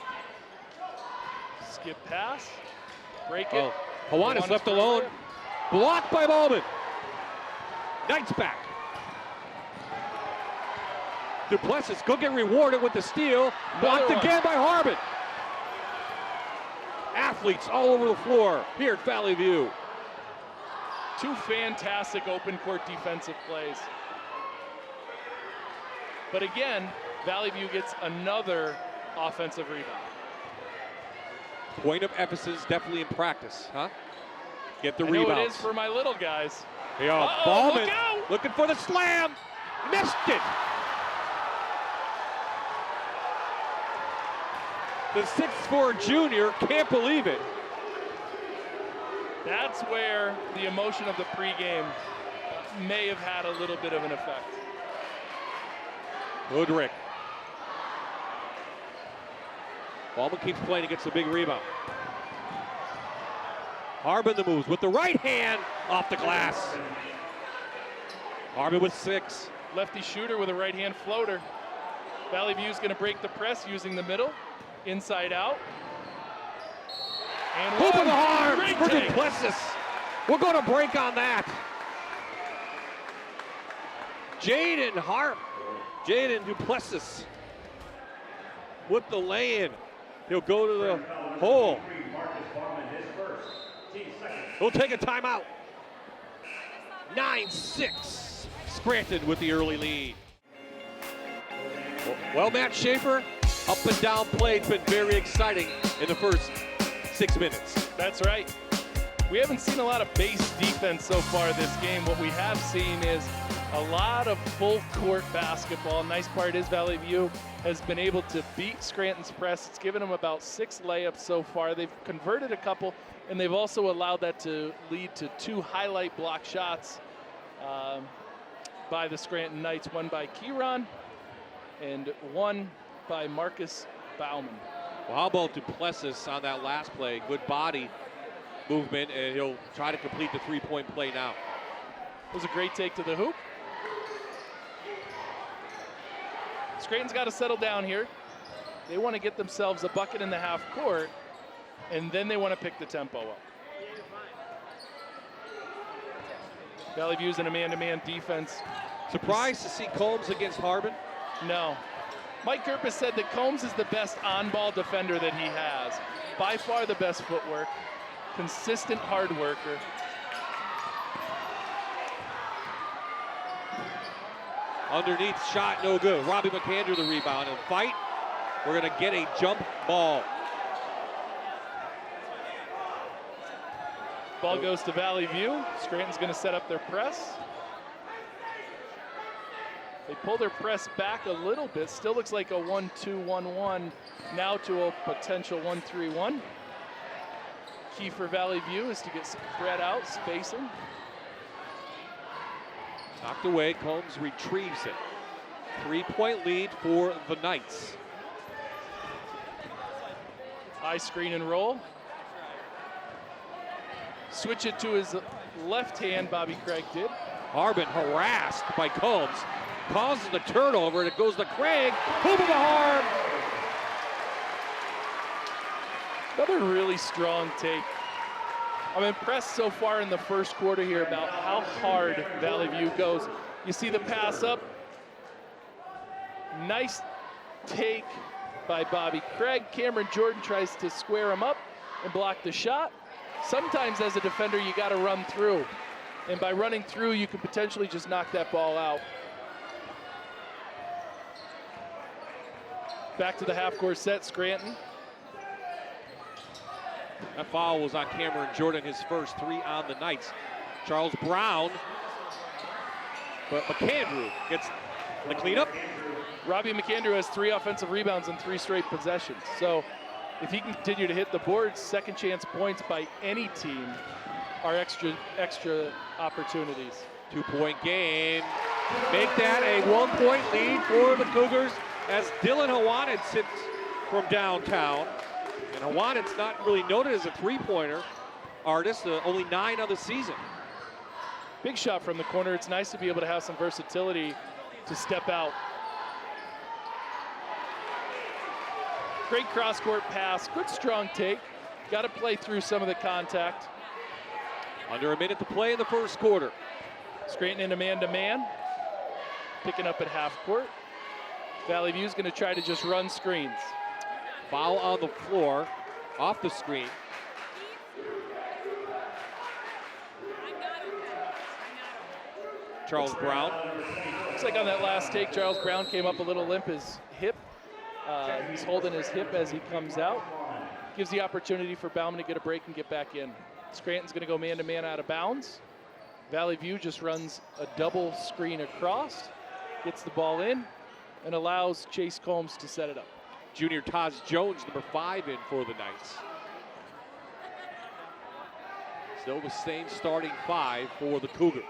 Speaker 3: Skip pass. Break it.
Speaker 2: Hawana's left alone. Blocked by Bowman. Knights back. Duplessis could get rewarded with the steal. Blocked again by Harbin. Athletes all over the floor here at Valley View.
Speaker 3: 2 fantastic open court defensive plays. But again, Valley View gets another offensive rebound.
Speaker 2: Point of emphasis definitely in practice, huh? Get the
Speaker 3: I
Speaker 2: rebounds.
Speaker 3: know it is for my little guys.
Speaker 2: Yeah, Bowman looking for the slam. Missed it. The 6'4" junior can't believe it.
Speaker 3: That's where the emotion of the pregame may have had a little bit of an effect.
Speaker 2: Woodrick. Ballman keeps playing, against the big rebound. Harbin the moves with the right hand off the glass. Harbin with 6.
Speaker 3: Lefty shooter with a right hand floater. Valley View's going to break the press using the middle, inside out. And
Speaker 2: Hoop of the arm
Speaker 3: Great
Speaker 2: for
Speaker 3: take.
Speaker 2: Duplessis. We're going to break on that. Jaden Duplessis with the lay-in. He'll go to the hole. He'll take a timeout. 9-6. Scranton with the early lead. Well, Matt Schaefer, up and down play. It's been very exciting in the first 6 minutes.
Speaker 3: That's right. We haven't seen a lot of base defense so far this game. What we have seen is a lot of full court basketball. Nice part is Valley View has been able to beat Scranton's press. It's given them about 6 layups so far. They've converted a couple, and they've also allowed that to lead to 2 highlight block shots by the Scranton Knights, one by Kieran and one by Marcus Bauman.
Speaker 2: Well, how about Duplessis on that last play? Good body movement, and he'll try to complete the 3-point play now.
Speaker 3: It was a great take to the hoop. Scranton's got to settle down here. They want to get themselves a bucket in the half court, and then they want to pick the tempo up. Valley View's in a man-to-man defense.
Speaker 2: Surprised to see Combs against Harbin?
Speaker 3: No. Mike Gerpis said that Combs is the best on-ball defender that he has. By far the best footwork, consistent hard worker.
Speaker 2: Underneath shot, no good. Robbie McAndrew the rebound and fight. We're gonna get a jump ball.
Speaker 3: Ball goes to Valley View. Scranton's gonna set up their press. They pull their press back a little bit. Still looks like a 1-2-1-1. Now to a potential 1-3-1. Key for Valley View is to get spread out, spacing.
Speaker 2: Knocked away, Combs retrieves it. 3-point lead for the Knights.
Speaker 3: High screen and roll. Switch it to his left hand, Bobby Craig did.
Speaker 2: Harbin harassed by Combs. Causes the turnover, and it goes to Craig. Hoop of the arm.
Speaker 3: Another really strong take. I'm impressed so far in the first quarter here about how hard Valley View goes. You see the pass up. Nice take by Bobby Craig. Cameron Jordan tries to square him up and block the shot. Sometimes as a defender, you got to run through. And by running through, you can potentially just knock that ball out. Back to the half-court set, Scranton.
Speaker 2: That foul was on Cameron Jordan, his first 3 on the Knights. Charles Brown, but McAndrew gets the cleanup.
Speaker 3: Robbie McAndrew has 3 offensive rebounds in 3 straight possessions. So if he can continue to hit the boards, second chance points by any team are extra opportunities.
Speaker 2: 2-point game. Make that a 1-point lead for the Cougars as Dylan Hawanitz hits from downtown. And Hawanitz not really noted as a 3-pointer artist, only 9 on the season.
Speaker 3: Big shot from the corner. It's nice to be able to have some versatility to step out. Great cross-court pass, good strong take. Got to play through some of the contact.
Speaker 2: Under a minute to play in the first quarter.
Speaker 3: Scranton in a man-to-man. Picking up at half court. Valley View's going to try to just run screens.
Speaker 2: Foul on the floor, off the screen. Charles Brown.
Speaker 3: Looks like on that last take, Charles Brown came up a little limp, his hip. He's holding his hip as he comes out. Gives the opportunity for Bauman to get a break and get back in. Scranton's going to go man-to-man out of bounds. Valley View just runs a double screen across, gets the ball in, and allows Chase Combs to set it up.
Speaker 2: Junior Taz Jones, number 5, in for the Knights. Still the same starting 5 for the Cougars.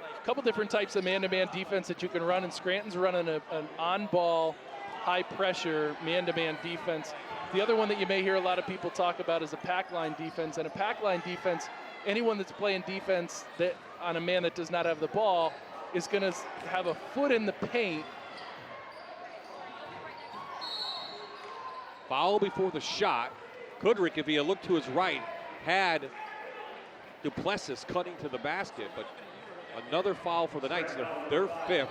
Speaker 3: A couple different types of man-to-man defense that you can run, and Scranton's running an on-ball, high-pressure man-to-man defense. The other one that you may hear a lot of people talk about is a pack line defense. And a pack line defense, anyone that's playing defense that on a man that does not have the ball is going to have a foot in the paint.
Speaker 2: Foul before the shot. Kudrick, if he had looked to his right, had Duplessis cutting to the basket, but another foul for the Knights, their 5th.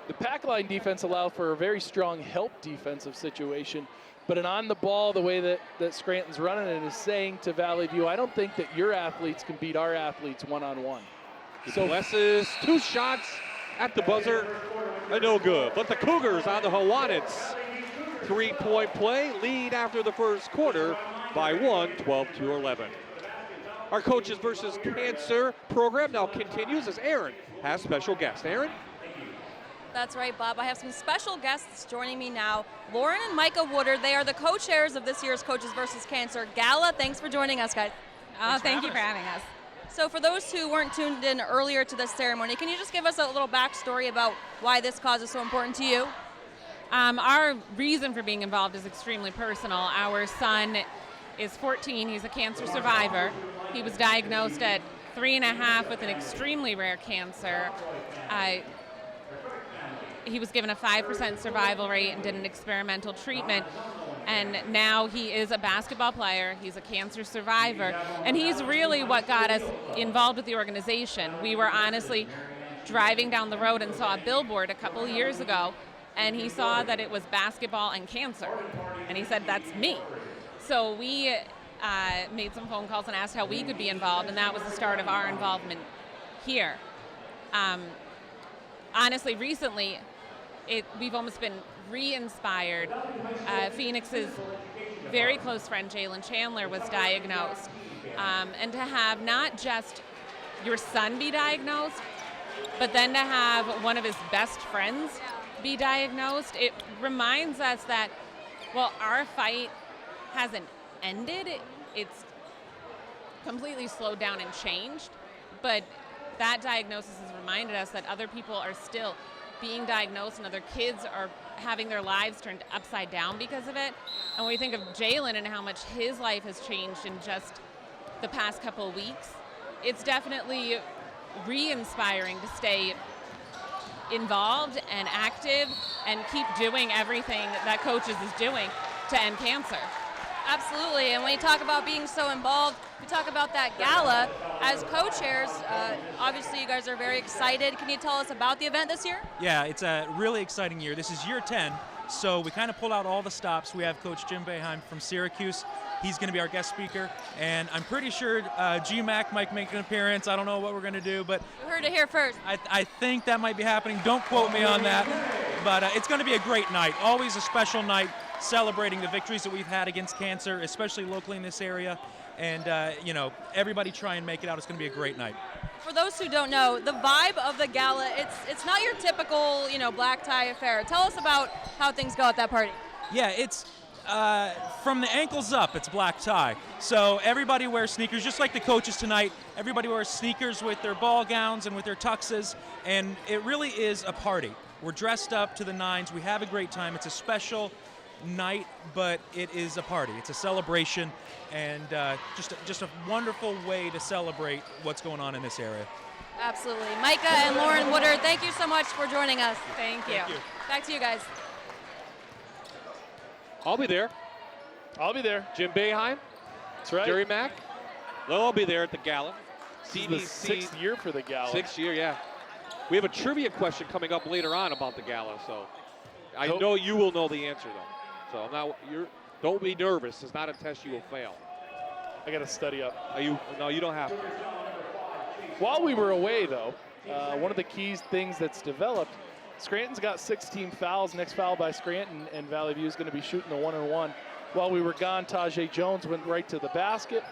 Speaker 3: The pack line defense allowed for a very strong help defensive situation, but an on the ball, the way that Scranton's running it is saying to Valley View, I don't think that your athletes can beat our athletes one-on-one.
Speaker 2: Duplessis, 2 shots at the buzzer, and no good. But the Cougars on the Hawanids 3-point play, lead after the first quarter by 1, 12-11. Our Coaches versus Cancer program now continues as Aaron has special guest. Aaron?
Speaker 11: That's right, Bob. I have some special guests joining me now. Lauren and Micah Woodard, they are the co-chairs of this year's Coaches versus Cancer Gala. Thanks for joining us, guys.
Speaker 15: Thank you for having us.
Speaker 11: So for those who weren't tuned in earlier to this ceremony, can you just give us a little backstory about why this cause is so important to you?
Speaker 15: Our reason for being involved is extremely personal. Our son is 14. He's a cancer survivor. He was diagnosed at 3.5 with an extremely rare cancer. He was given a 5% survival rate and did an experimental treatment. And now he is a basketball player. He's a cancer survivor. And he's really what got us involved with the organization. We were honestly driving down the road and saw a billboard a couple of years ago, and he saw that it was basketball and cancer. And he said, that's me. So we made some phone calls and asked how we could be involved, and that was the start of our involvement here. Honestly, recently, we've almost been re-inspired. Phoenix's very close friend, Jalen Chandler, was diagnosed. And to have not just your son be diagnosed, but then to have one of his best friends be diagnosed, it reminds us that, well, our fight hasn't ended. It's completely slowed down and changed, but that diagnosis has reminded us that other people are still being diagnosed and other kids are having their lives turned upside down because of it. And when we think of Jalen and how much his life has changed in just the past couple of weeks, it's definitely re-inspiring to stay involved and active and keep doing everything that Coaches is doing to end cancer.
Speaker 11: Absolutely, and when you talk about being so involved, we talk about that gala. As co-chairs, obviously you guys are very excited. Can you tell us about the event this year?
Speaker 16: Yeah, it's a really exciting year. This is year 10, so we kind of pulled out all the stops. We have Coach Jim Boeheim from Syracuse. He's going to be our guest speaker, and I'm pretty sure GMAC might make an appearance. I don't know what we're going to do, but
Speaker 11: you heard it here first.
Speaker 16: I think that might be happening. Don't quote me on that, but it's going to be a great night. Always a special night, celebrating the victories that we've had against cancer, especially locally in this area. And, everybody try and make it out. It's going to be a great night.
Speaker 11: For those who don't know, the vibe of the gala, it's not your typical, black tie affair. Tell us about how things go at that party.
Speaker 16: Yeah, it's from the ankles up, it's black tie. So everybody wears sneakers, just like the coaches tonight. Everybody wears sneakers with their ball gowns and with their tuxes, and it really is a party. We're dressed up to the nines. We have a great time. It's a special night, but it is a party. It's a celebration, and just a wonderful way to celebrate what's going on in this area.
Speaker 11: Absolutely. Micah and Lauren Woodard, thank you so much for joining us.
Speaker 15: Thank you.
Speaker 11: Back to you guys.
Speaker 2: I'll be there.
Speaker 3: I'll be there.
Speaker 2: Jim Boeheim.
Speaker 3: That's right.
Speaker 2: Jerry Mack. They'll all be there at the gala.
Speaker 3: CDC. The 6th year for the gala.
Speaker 2: 6th year, yeah. We have a trivia question coming up later on about the gala, so I know you will know the answer, though. So don't be nervous. It's not a test you will fail.
Speaker 3: I got to study up.
Speaker 2: No, you don't have to.
Speaker 3: While we were away, though, one of the key things that's developed, Scranton's got 16 fouls. Next foul by Scranton, and Valley View is going to be shooting the 1-and-1. While we were gone, Tajay Jones went right to the basket.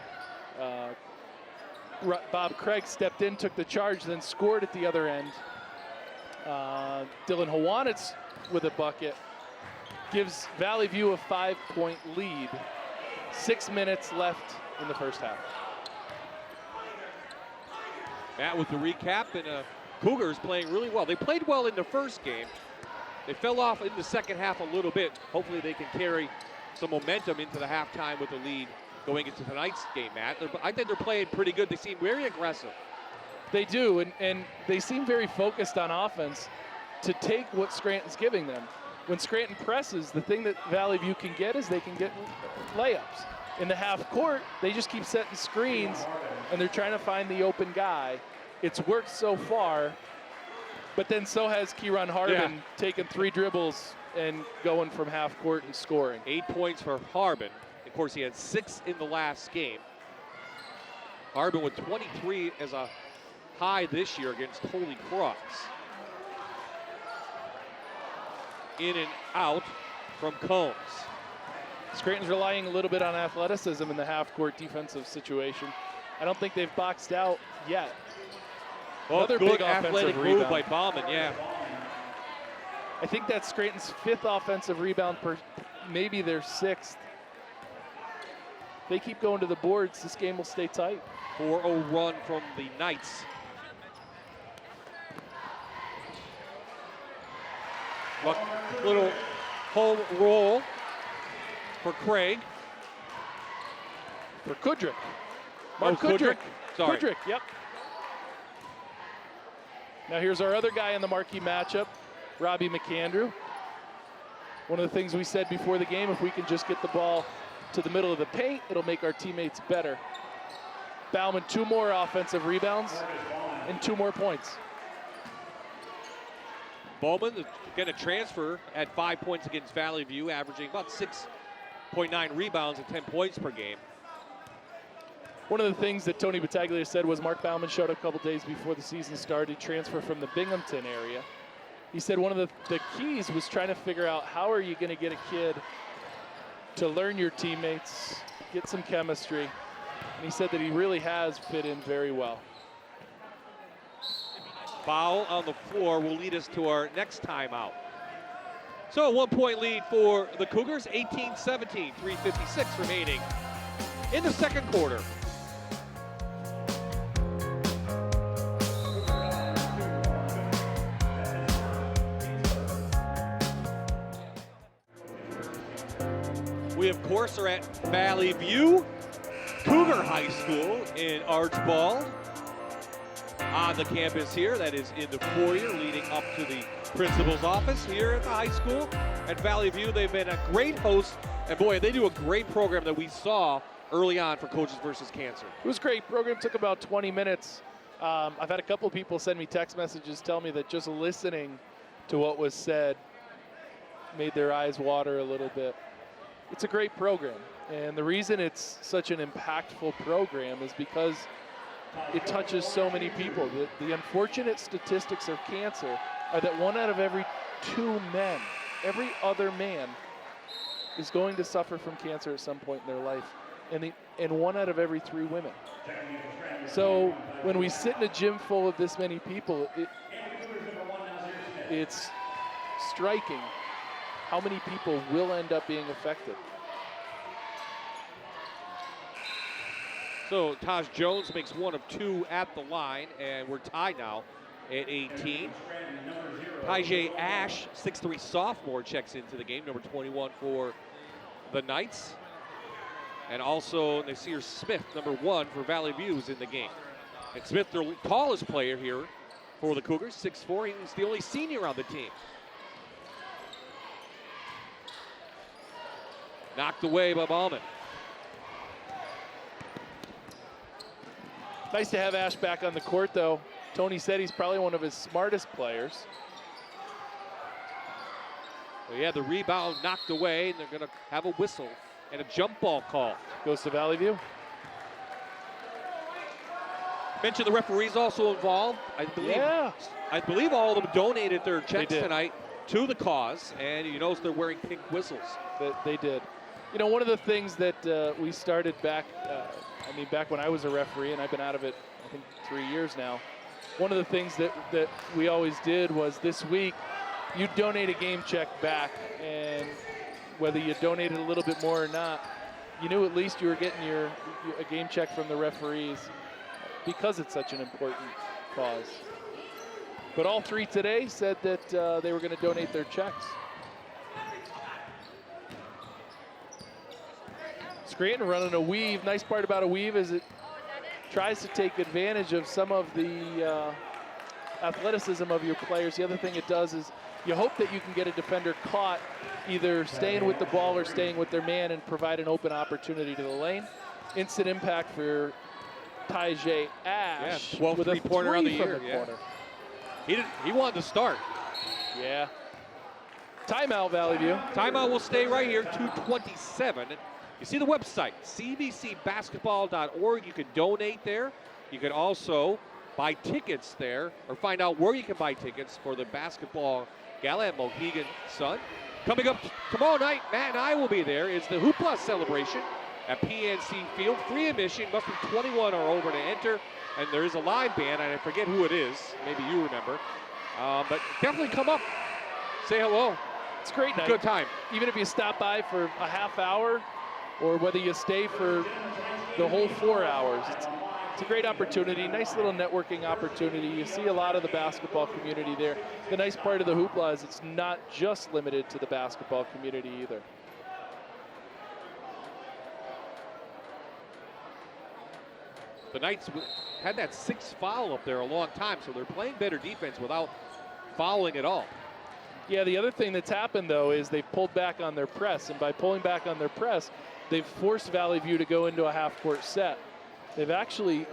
Speaker 3: Bob Craig stepped in, took the charge, then scored at the other end. Dylan Hawanids with a bucket. gives Valley View a 5-point lead. 6 minutes left in the first half.
Speaker 2: Matt with the recap, and Cougars playing really well. They played well in the first game. They fell off in the second half a little bit. Hopefully they can carry some momentum into the halftime with the lead going into tonight's game, Matt. I think they're playing pretty good. They seem very aggressive.
Speaker 3: They do, and they seem very focused on offense to take what Scranton's giving them. When Scranton presses, the thing that Valley View can get is they can get layups. In the half court, they just keep setting screens, and they're trying to find the open guy. It's worked so far, but then so has Kieran Harbin taking 3 dribbles and going from half court and scoring.
Speaker 2: 8 points for Harbin. Of course, he had 6 in the last game. Harbin with 23 as a high this year against Holy Cross. In and out from Combs.
Speaker 3: Scranton's relying a little bit on athleticism in the half-court defensive situation. I don't think they've boxed out yet.
Speaker 2: Well,
Speaker 3: another
Speaker 2: good
Speaker 3: big
Speaker 2: athletic
Speaker 3: offensive
Speaker 2: move
Speaker 3: rebound
Speaker 2: by Bauman, yeah.
Speaker 3: I think that's Scranton's 5th offensive rebound per maybe their 6th. If they keep going to the boards, this game will stay tight.
Speaker 2: 4-0 run from the Knights. Little home roll for Craig.
Speaker 3: For Kudrick. Mark Kudrick.
Speaker 2: Sorry.
Speaker 3: Kudrick, yep. Now here's our other guy in the marquee matchup, Robbie McAndrew. One of the things we said before the game, if we can just get the ball to the middle of the paint, it'll make our teammates better. Bauman, 2 more offensive rebounds and 2 more points.
Speaker 2: Bowman going to transfer at 5 points against Valley View, averaging about 6.9 rebounds and 10 points per game.
Speaker 3: One of the things that Tony Battaglia said was Mark Bauman showed up a couple days before the season started, transfer from the Binghamton area. He said one of the keys was trying to figure out how are you going to get a kid to learn your teammates, get some chemistry. And he said that he really has fit in very well.
Speaker 2: Foul on the floor will lead us to our next timeout. So a 1-point lead for the Cougars, 18-17, 3:56 remaining in the second quarter. We, of course, are at Valley View Cougar High School in Archbald. On the campus here, that is in the foyer leading up to the principal's office here at the high school. At Valley View, they've been a great host, and boy, they do a great program that we saw early on for Coaches versus Cancer.
Speaker 3: It was great. Program took about 20 minutes. I've had a couple of people send me text messages tell me that just listening to what was said made their eyes water a little bit. It's a great program, and the reason it's such an impactful program is because it touches so many people. The unfortunate statistics of cancer are that 1 out of every 2 men, every other man, is going to suffer from cancer at some point in their life, and 1 out of every 3 women. So when we sit in a gym full of this many people, it's striking how many people will end up being affected.
Speaker 2: So Taj Jones makes 1 of 2 at the line, and we're tied now at 18. Tajay Ash, 6'3" sophomore, checks into the game, number 21 for the Knights. And also Nasir Smith, number 1 for Valley View, is in the game. And Smith, their tallest player here for the Cougars, 6'4". He's the only senior on the team. Knocked away by Bauman.
Speaker 3: Nice to have Ash back on the court, though. Tony said he's probably one of his smartest players.
Speaker 2: Well, yeah, the rebound knocked away, and they're going to have a whistle and a jump ball call.
Speaker 3: Goes to Valley View.
Speaker 2: Mentioned the referees also involved. I believe all of them donated their checks tonight to the cause, and you notice they're wearing pink whistles.
Speaker 3: They did. You know, one of the things that we started back, back when I was a referee, and I've been out of it, I think, 3 years now. One of the things that we always did was this week, you donate a game check back, and whether you donated a little bit more or not, you knew at least you were getting a game check from the referees because it's such an important cause. But all three today said that they were going to donate their checks. Scranton running a weave. Nice part about a weave is it tries to take advantage of some of the athleticism of your players. The other thing it does is you hope that you can get a defender caught either staying with the ball or staying with their man and provide an open opportunity to the lane. Instant impact for Tyjae Ash.
Speaker 2: Yeah, 12
Speaker 3: with a
Speaker 2: three-pointer on the
Speaker 3: from
Speaker 2: year.
Speaker 3: the
Speaker 2: Yeah.
Speaker 3: corner.
Speaker 2: He wanted to start.
Speaker 3: Yeah. Timeout, Valley View.
Speaker 2: Timeout will stay right here, 2:27. You see the website, cbcbasketball.org. You can donate there. You can also buy tickets there or find out where you can buy tickets for the basketball gala at Mohegan Sun. Coming up tomorrow night, Matt and I will be there, is the Hoopla celebration at PNC Field. Free admission, must be 21 or over to enter. And there is a live band, and I forget who it is. Maybe you remember. But definitely come up, say hello.
Speaker 3: It's a great night.
Speaker 2: Good time.
Speaker 3: Even if you stop by for a half hour or whether you stay for the whole 4 hours. It's a great opportunity, nice little networking opportunity. You see a lot of the basketball community there. The nice part of the Hoopla is it's not just limited to the basketball community either.
Speaker 2: The Knights had that 6th foul up there a long time, so they're playing better defense without fouling at all.
Speaker 3: Yeah, the other thing that's happened, though, is they've pulled back on their press, and by pulling back on their press, they've forced Valley View to go into a half-court set. They've actually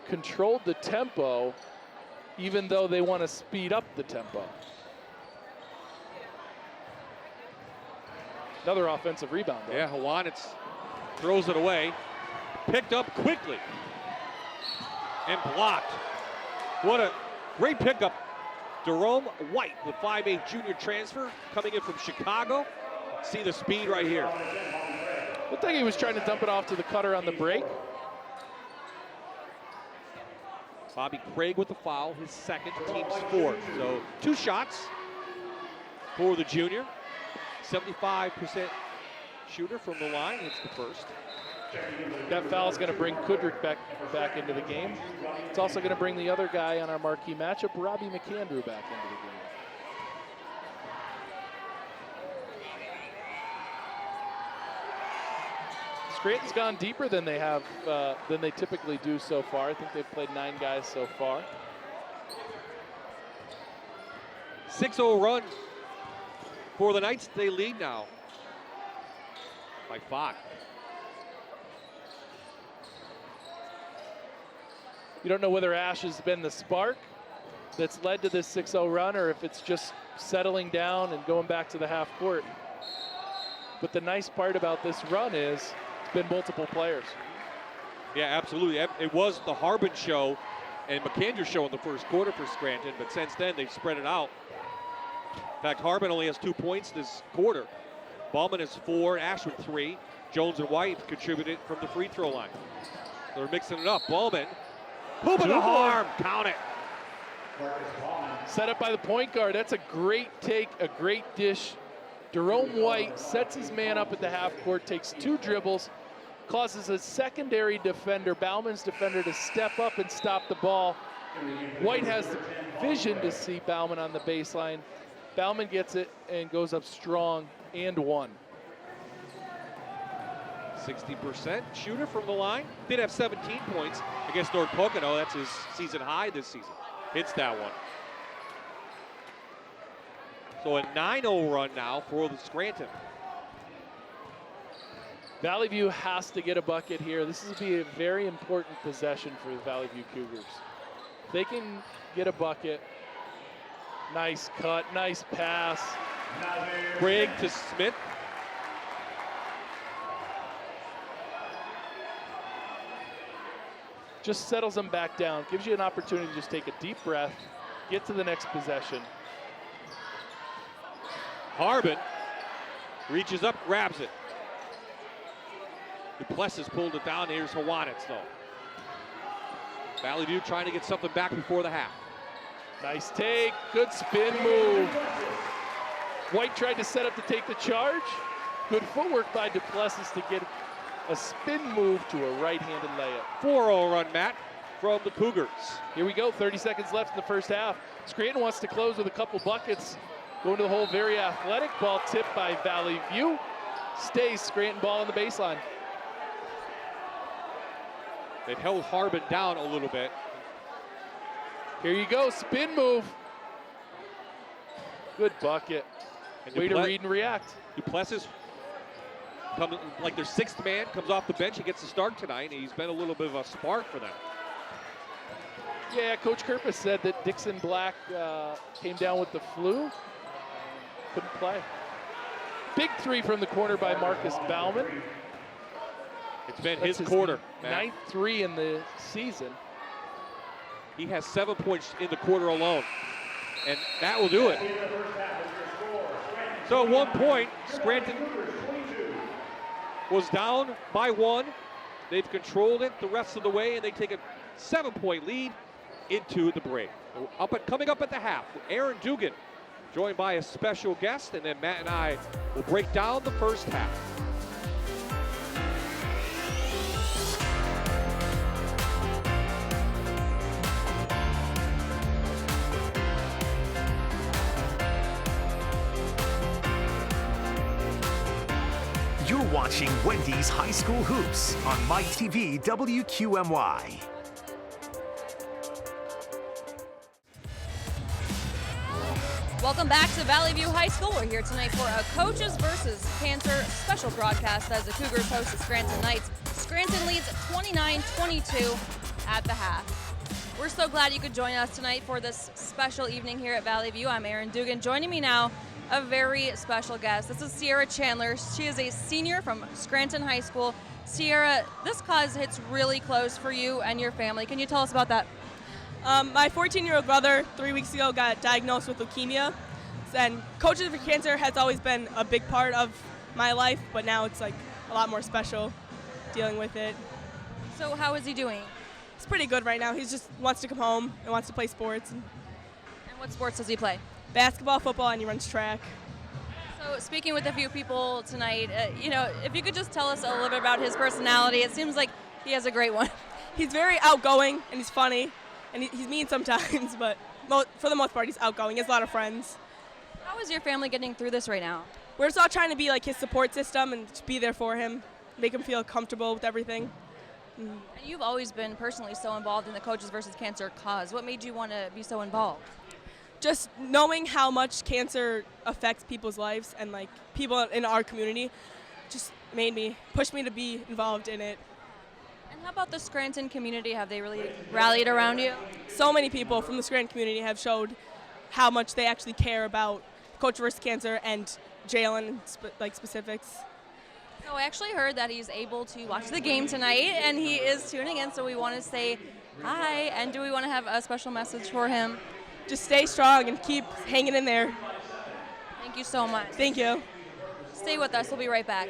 Speaker 3: controlled the tempo, even though they want to speed up the tempo. Another offensive rebound, though.
Speaker 2: Yeah, Hawanic throws it away. Picked up quickly. And blocked. What a great pickup. Jerome White, the 5'8" junior transfer, coming in from Chicago. See the speed right here.
Speaker 3: Looked like he was trying to dump it off to the cutter on the break.
Speaker 2: Bobby Craig with the foul, his second, team's 4th. So 2 shots for the junior. 75% shooter from the line. It's the first.
Speaker 3: That foul is going to bring Kudrick back into the game. It's also going to bring the other guy on our marquee matchup, Robbie McAndrew, back into the game. Scranton's gone deeper than they have, than they typically do so far. I think they've played 9 guys so far.
Speaker 2: 6-0 run for the Knights. They lead now by 5.
Speaker 3: You don't know whether Ash has been the spark that's led to this 6-0 run or if it's just settling down and going back to the half court. But the nice part about this run is it's been multiple players.
Speaker 2: Yeah, absolutely. It was the Harbin show and McAndrew show in the first quarter for Scranton, but since then they've spread it out. In fact, Harbin only has 2 points this quarter. Ballman has 4, Ash with 3. Jones and White contributed from the free throw line. They're mixing it up. Ballman. Hoop of the harm, count it.
Speaker 3: Set up by the point guard. That's a great take, a great dish. Jerome White sets his man up at the half court, takes 2 dribbles, causes a secondary defender, Bauman's defender, to step up and stop the ball. White has the vision to see Bauman on the baseline. Bauman gets it and goes up strong and 1.
Speaker 2: 60% shooter from the line. Did have 17 points against North Pocono. That's his season high this season. Hits that one. So a 9-0 run now for the Scranton.
Speaker 3: Valley View has to get a bucket here. This is be a very important possession for the Valley View Cougars. They can get a bucket. Nice cut, nice pass.
Speaker 2: Craig to Smith.
Speaker 3: Just settles them back down, gives you an opportunity to just take a deep breath, get to the next possession.
Speaker 2: Harbin reaches up, grabs it. Duplessis pulled it down. Here's Hawanic, though. Valley View trying to get something back before the half.
Speaker 3: Nice take, good spin move. White tried to set up to take the charge. Good footwork by Duplessis to get a spin move to a right-handed layup.
Speaker 2: 4-0 run, Matt, from the Cougars.
Speaker 3: Here we go, 30 seconds left in the first half. Scranton wants to close with a couple buckets. Going to the hole, very athletic. Ball tipped by Valley View. Stays Scranton ball on the baseline.
Speaker 2: They've held Harbin down a little bit.
Speaker 3: Here you go, spin move. Good bucket.
Speaker 2: And
Speaker 3: Way to read and react.
Speaker 2: Duplessis, like their sixth man, comes off the bench. He gets the start tonight, and he's been a little bit of a spark for them.
Speaker 3: Yeah, Coach Kerpus said that Dixon Black came down with the flu. Couldn't play. Big three from the corner by Marcus Bauman.
Speaker 2: It's been
Speaker 3: That's
Speaker 2: his quarter.
Speaker 3: Ninth three in the season.
Speaker 2: He has 7 points in the quarter alone, and that will do it. So at 1 point, Scranton was down by 1. They've controlled it the rest of the way, and they take a 7-point lead into the break. Coming up at the half, Aaron Dugan, joined by a special guest, and then Matt and I will break down the first half.
Speaker 1: You're watching Wendy's High School Hoops on MyTV WQMY.
Speaker 11: Welcome back to Valley View High School. We're here tonight for a Coaches versus Cancer special broadcast as the Cougars host the Scranton Knights. Scranton leads 29-22 at the half. We're so glad you could join us tonight for this special evening here at Valley View. I'm Erin Dugan. Joining me now, a very special guest. This is Sierra Chandler. She is a senior from Scranton High School. Sierra, this cause hits really close for you and your family. Can you tell us about that?
Speaker 17: My 14-year-old brother 3 weeks ago got diagnosed with leukemia, and Coaches for Cancer has always been a big part of my life, but now it's like a lot more special dealing with it.
Speaker 11: So how is he doing?
Speaker 17: He's pretty good right now. He just wants to come home and wants to play sports.
Speaker 11: And what sports does he play?
Speaker 17: Basketball, football, and he runs track.
Speaker 11: So speaking with a few people tonight, if you could just tell us a little bit about his personality. It seems like he has a great one.
Speaker 17: He's very outgoing and he's funny. And he's mean sometimes, but for the most part, he's outgoing. He has a lot of friends.
Speaker 11: How is your family getting through this right now?
Speaker 17: We're just all trying to be like his support system and just be there for him, make him feel comfortable with everything.
Speaker 11: And you've always been personally so involved in the Coaches versus Cancer cause. What made you want to be so involved?
Speaker 17: Just knowing how much cancer affects people's lives and like people in our community just pushed me to be involved in it.
Speaker 11: How about the Scranton community? Have they really rallied around you?
Speaker 17: So many people from the Scranton community have showed how much they actually care about Coach versus Cancer and Jalen, specifics.
Speaker 11: So I actually heard that he's able to watch the game tonight, and he is tuning in, so we want to say hi, and do we want to have a special message for him?
Speaker 17: Just stay strong and keep hanging in there.
Speaker 11: Thank you so much.
Speaker 17: Thank you.
Speaker 11: Stay with us. We'll be right back.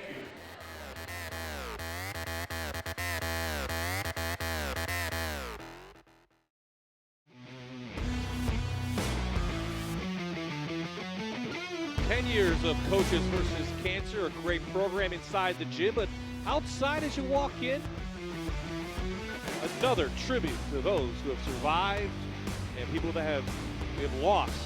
Speaker 2: Years of Coaches versus Cancer, a great program inside the gym, but outside as you walk in, another tribute to those who have survived and people that have lost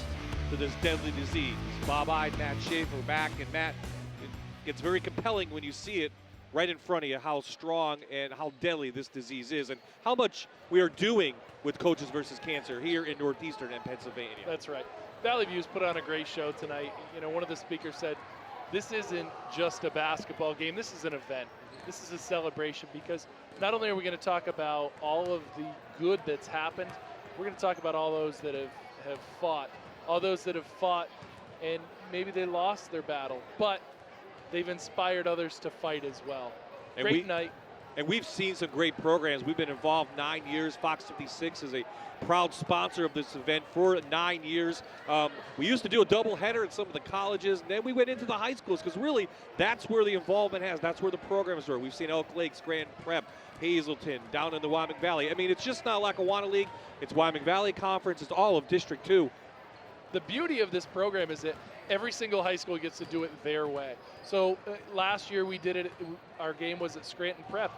Speaker 2: to this deadly disease. Bob-eyed Matt Schaefer back, and Matt, it gets very compelling when you see it right in front of you, how strong and how deadly this disease is and how much we are doing with Coaches versus Cancer here in Northeastern and Pennsylvania.
Speaker 3: That's right. Valley View's put on a great show tonight. One of the speakers said, this isn't just a basketball game, this is an event. This is a celebration because not only are we going to talk about all of the good that's happened, we're going to talk about all those that have fought. All those that have fought and maybe they lost their battle, but they've inspired others to fight as well. Great night.
Speaker 2: And we've seen some great programs. We've been involved 9 years. Fox 56 is a proud sponsor of this event for 9 years. We used to do a doubleheader at some of the colleges, and then we went into the high schools because really that's where the involvement has. That's where the programs were. We've seen Elk Lake, Scranton Prep, Hazleton, down in the Wyoming Valley. I mean, it's just not Lackawanna League. It's Wyoming Valley Conference. It's all of District 2.
Speaker 3: the beauty of this program is that every single high school gets to do it their way. So last year we did it, our game was at Scranton Prep,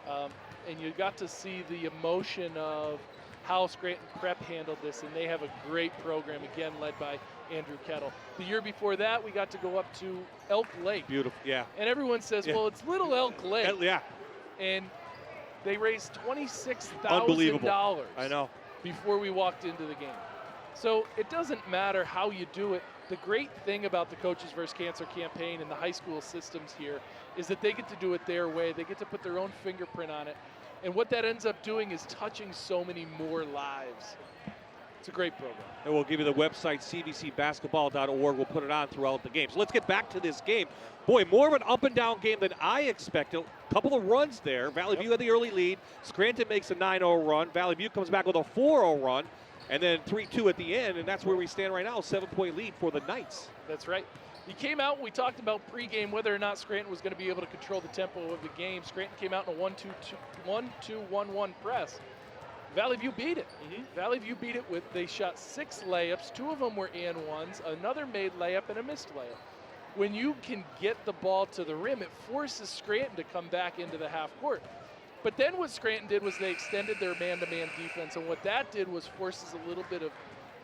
Speaker 3: and you got to see the emotion of how Scranton Prep handled this, and they have a great program, again, led by Andrew Kettle. The year before that, we got to go up to Elk Lake.
Speaker 2: Beautiful, yeah.
Speaker 3: And everyone says, well, it's Little Elk Lake.
Speaker 2: Yeah.
Speaker 3: And they raised $26,000.
Speaker 2: Unbelievable. I know.
Speaker 3: Before we walked into the game. So it doesn't matter how you do it. The great thing about the Coaches vs. Cancer campaign and the high school systems here is that they get to do it their way. They get to put their own fingerprint on it. And what that ends up doing is touching so many more lives. It's a great program.
Speaker 2: And we'll give you the website, cbcbasketball.org. We'll put it on throughout the game. So let's get back to this game. Boy, more of an up-and-down game than I expected. A couple of runs there. Valley View had the early lead. Scranton makes a 9-0 run. Valley View comes back with a 4-0 run. And then 3-2 at the end, and that's where we stand right now, 7-point lead for the Knights.
Speaker 3: That's right. He came out, we talked about pregame whether or not Scranton was going to be able to control the tempo of the game. Scranton came out in a 1-2-1-1 press. Valley View beat it. Valley View beat it they shot 6 layups. 2 of them were and ones, another made layup, and a missed layup. When you can get the ball to the rim, it forces Scranton to come back into the half court. But then what Scranton did was they extended their man-to-man defense, and what that did was forces a little bit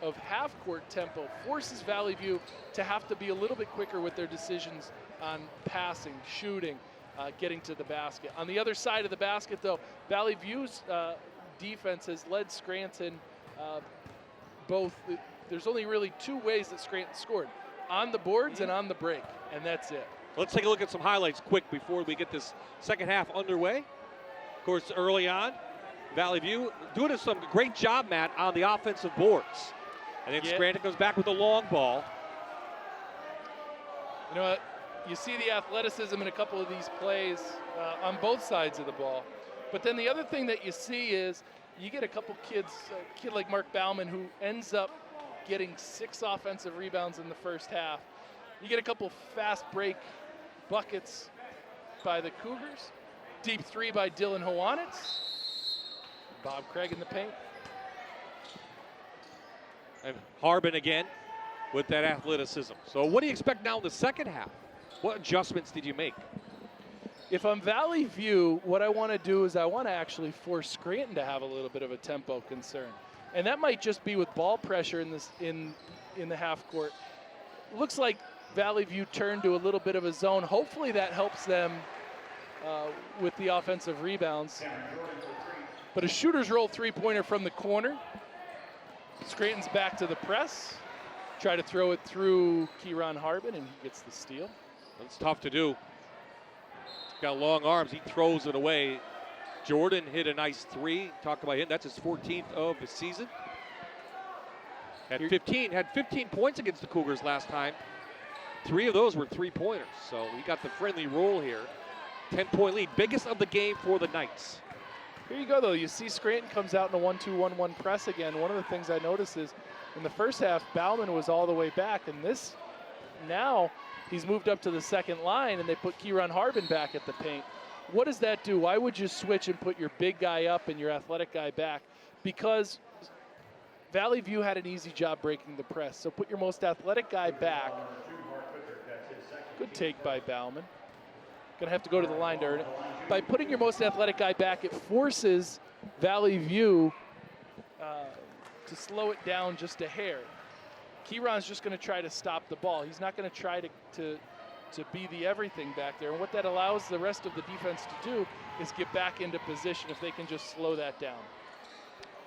Speaker 3: of half-court tempo, forces Valley View to have to be a little bit quicker with their decisions on passing, shooting, getting to the basket. On the other side of the basket, though, Valley View's defense has led Scranton both. There's only really 2 ways that Scranton scored, on the boards and on the break, and that's it.
Speaker 2: Let's take a look at some highlights quick before we get this second half underway. Of course, early on, Valley View doing some great job, Matt, on the offensive boards. And then Scranton comes back with a long ball.
Speaker 3: You know what? You see the athleticism in a couple of these plays on both sides of the ball. But then the other thing that you see is you get a couple kids, a kid like Mark Bauman, who ends up getting 6 offensive rebounds in the first half. You get a couple fast break buckets by the Cougars. Deep 3 by Dylan Howanitz. Bob Craig in the paint.
Speaker 2: And Harbin again with that athleticism. So what do you expect now in the second half? What adjustments did you make?
Speaker 3: If I'm Valley View, what I want to do is I want to actually force Scranton to have a little bit of a tempo concern. And that might just be with ball pressure in the half court. Looks like Valley View turned to a little bit of a zone. Hopefully that helps them with the offensive rebounds. But a shooter's roll 3-pointer from the corner. Scranton's back to the press. Try to throw it through Kieran Harbin, and he gets the steal.
Speaker 2: That's tough to do. He's got long arms. He throws it away. Jordan hit a nice 3. Talk about him. That's his 14th of the season. Had 15 points against the Cougars last time. 3 of those were 3-pointers. So he got the friendly roll here. 10-point lead, biggest of the game for the Knights.
Speaker 3: Here you go, though. You see Scranton comes out in a 1-2-1-1 press again. One of the things I noticed is in the first half, Bauman was all the way back, and now he's moved up to the second line, and they put Kieran Harbin back at the paint. What does that do? Why would you switch and put your big guy up and your athletic guy back? Because Valley View had an easy job breaking the press, so put your most athletic guy back. Good take by Bauman. Gonna have to go to the line to earn it. By putting your most athletic guy back, it forces Valley View to slow it down just a hair. Kieran's just gonna try to stop the ball. He's not gonna try to be the everything back there. And what that allows the rest of the defense to do is get back into position if they can just slow that down.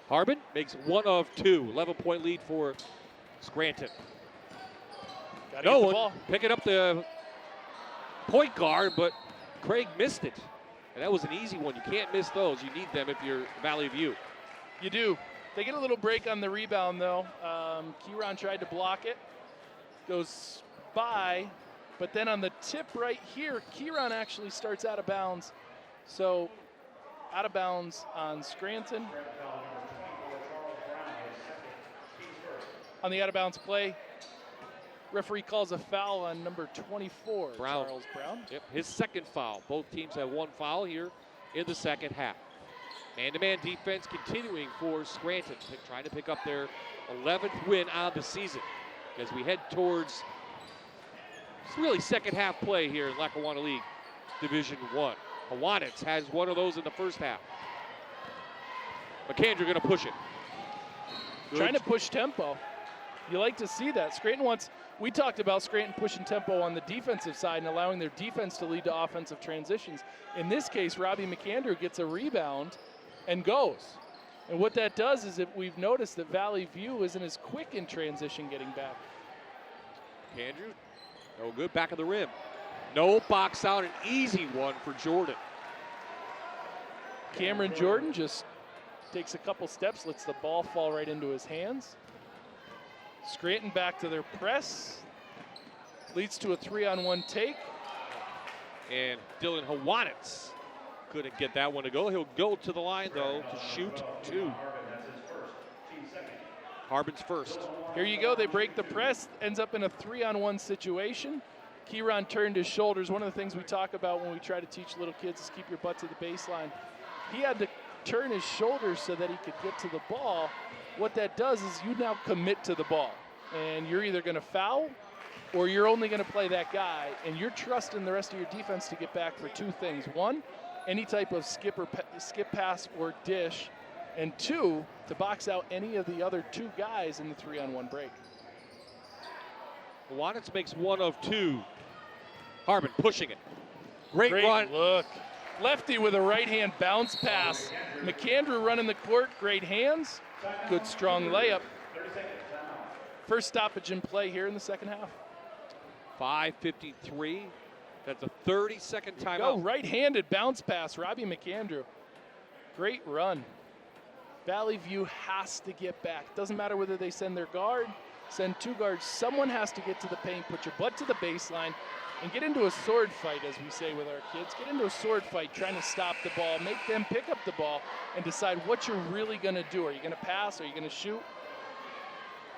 Speaker 2: Harbin makes 1 of 2. 11-point lead for Scranton. No one picking up the point guard, but Craig missed it. And that was an easy one. You can't miss those. You need them if you're Valley View.
Speaker 3: You do. They get a little break on the rebound, though. Kieran tried to block it. Goes by. But then on the tip right here, Kieran actually starts out of bounds. So out of bounds on Scranton. On the out of bounds play, referee calls a foul on number 24, Charles Brown.
Speaker 2: Yep, his second foul. Both teams have 1 foul here in the second half. Man-to-man defense continuing for Scranton, trying to pick up their 11th win on the season as we head towards really second half play here in Lackawanna League Division I. Hawanics has one of those in the first half. McAndrew going to push it. Good.
Speaker 3: Trying to push tempo. You like to see that. We talked about Scranton pushing tempo on the defensive side and allowing their defense to lead to offensive transitions. In this case, Robbie McAndrew gets a rebound and goes. And what that does is we've noticed that Valley View isn't as quick in transition getting back.
Speaker 2: McAndrew, no good, back of the rim. No box out, an easy one for Jordan.
Speaker 3: Cameron Jordan just takes a couple steps, lets the ball fall right into his hands. Scranton back to their press. Leads to a 3-on-1 take.
Speaker 2: And Dylan Hawanics couldn't get that one to go. He'll go to the line, though, to shoot two. Harbin's first.
Speaker 3: Here you go. They break the press. Ends up in a 3-on-1 situation. Kieran turned his shoulders. One of the things we talk about when we try to teach little kids is keep your butt to the baseline. He had to turn his shoulders so that he could get to the ball. What that does is you now commit to the ball. And you're either going to foul or you're only going to play that guy. And you're trusting the rest of your defense to get back for two things. One, any type of skip pass or dish. And two, to box out any of the other two guys in the 3-on-1 break.
Speaker 2: Hawanics makes one of two. Harbin pushing it. Great run.
Speaker 3: Look. Lefty with a right-hand bounce pass. McAndrew running the court. Great hands. Good strong layup. First stoppage in play here in the second half.
Speaker 2: 5:53. That's a 30-second timeout.
Speaker 3: Go right-handed bounce pass, Robbie McAndrew. Great run. Valley View has to get back. Doesn't matter whether they send their guard, send two guards. Someone has to get to the paint, put your butt to the baseline, and get into a sword fight, as we say with our kids. Get into a sword fight, trying to stop the ball, make them pick up the ball, and decide what you're really going to do. Are you going to pass? Are you going to shoot?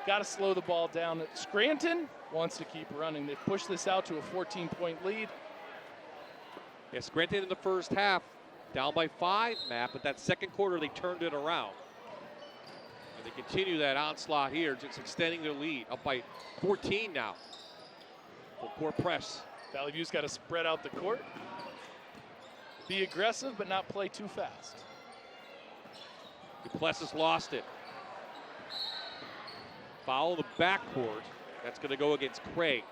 Speaker 3: Got to slow the ball down. Scranton wants to keep running. They push this out to a 14-point lead.
Speaker 2: Yeah, Scranton in the first half, down by 5, Matt, but that second quarter they turned it around. And they continue that onslaught here, just extending their lead, up by 14 now. Full court press.
Speaker 3: Valley View's got to spread out the court. Be aggressive, but not play too fast.
Speaker 2: Duplessis lost it. Foul the backcourt. That's going to go against Craig.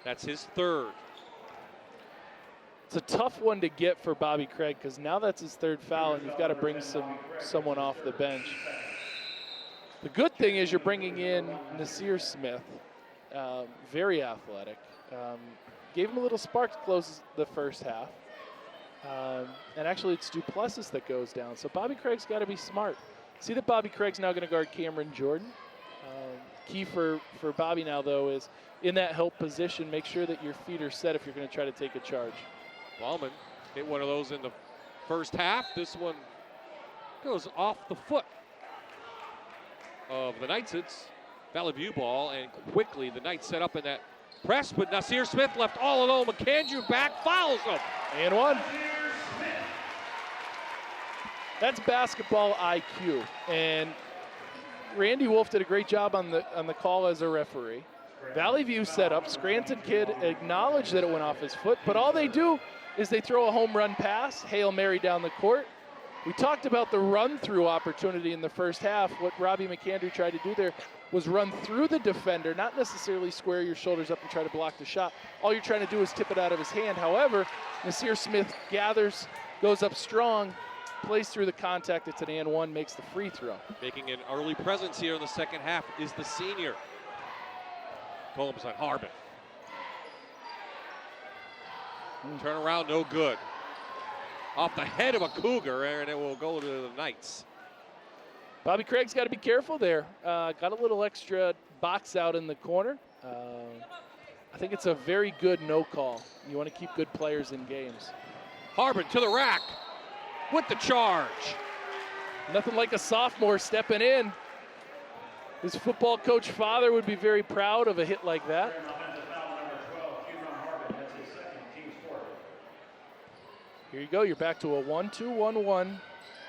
Speaker 2: That's his third.
Speaker 3: It's a tough one to get for Bobby Craig because now that's his third foul, and you've got to bring someone off the bench. The good thing is you're bringing in Nasir Smith, very athletic. Gave him a little spark to close the first half. And actually, it's Duplessis that goes down. So Bobby Craig's got to be smart. See that Bobby Craig's now going to guard Cameron Jordan. Key for Bobby now, though, is in that help position, make sure that your feet are set if you're going to try to take a charge.
Speaker 2: Ballman hit one of those in the first half. This one goes off the foot of the Knights. It's Valley View ball, and quickly the Knights set up in that press, but Nasir Smith left all alone. McAndrew back, fouls him.
Speaker 3: And one. That's basketball IQ. And Randy Wolf did a great job on the call as a referee. Valley View set up. Scranton kid acknowledged that it went off his foot, but all they do is they throw a home run pass, Hail Mary down the court. We talked about the run-through opportunity in the first half. What Robbie McAndrew tried to do there was run through the defender, not necessarily square your shoulders up and try to block the shot. All you're trying to do is tip it out of his hand. However, Nasir Smith gathers, goes up strong, plays through the contact. It's an and one, makes the free throw.
Speaker 2: Making an early presence here in the second half is the senior. Combs on Harbin. Turnaround, no good. Off the head of a Cougar, and it will go to the Knights.
Speaker 3: Bobby Craig's got to be careful there. Got a little extra box out in the corner. I think it's a very good no call. You want to keep good players in games.
Speaker 2: Harbin to the rack with the charge.
Speaker 3: Nothing like a sophomore stepping in. His football coach father would be very proud of a hit like that. Here you go. You're back to a 1-2-1-1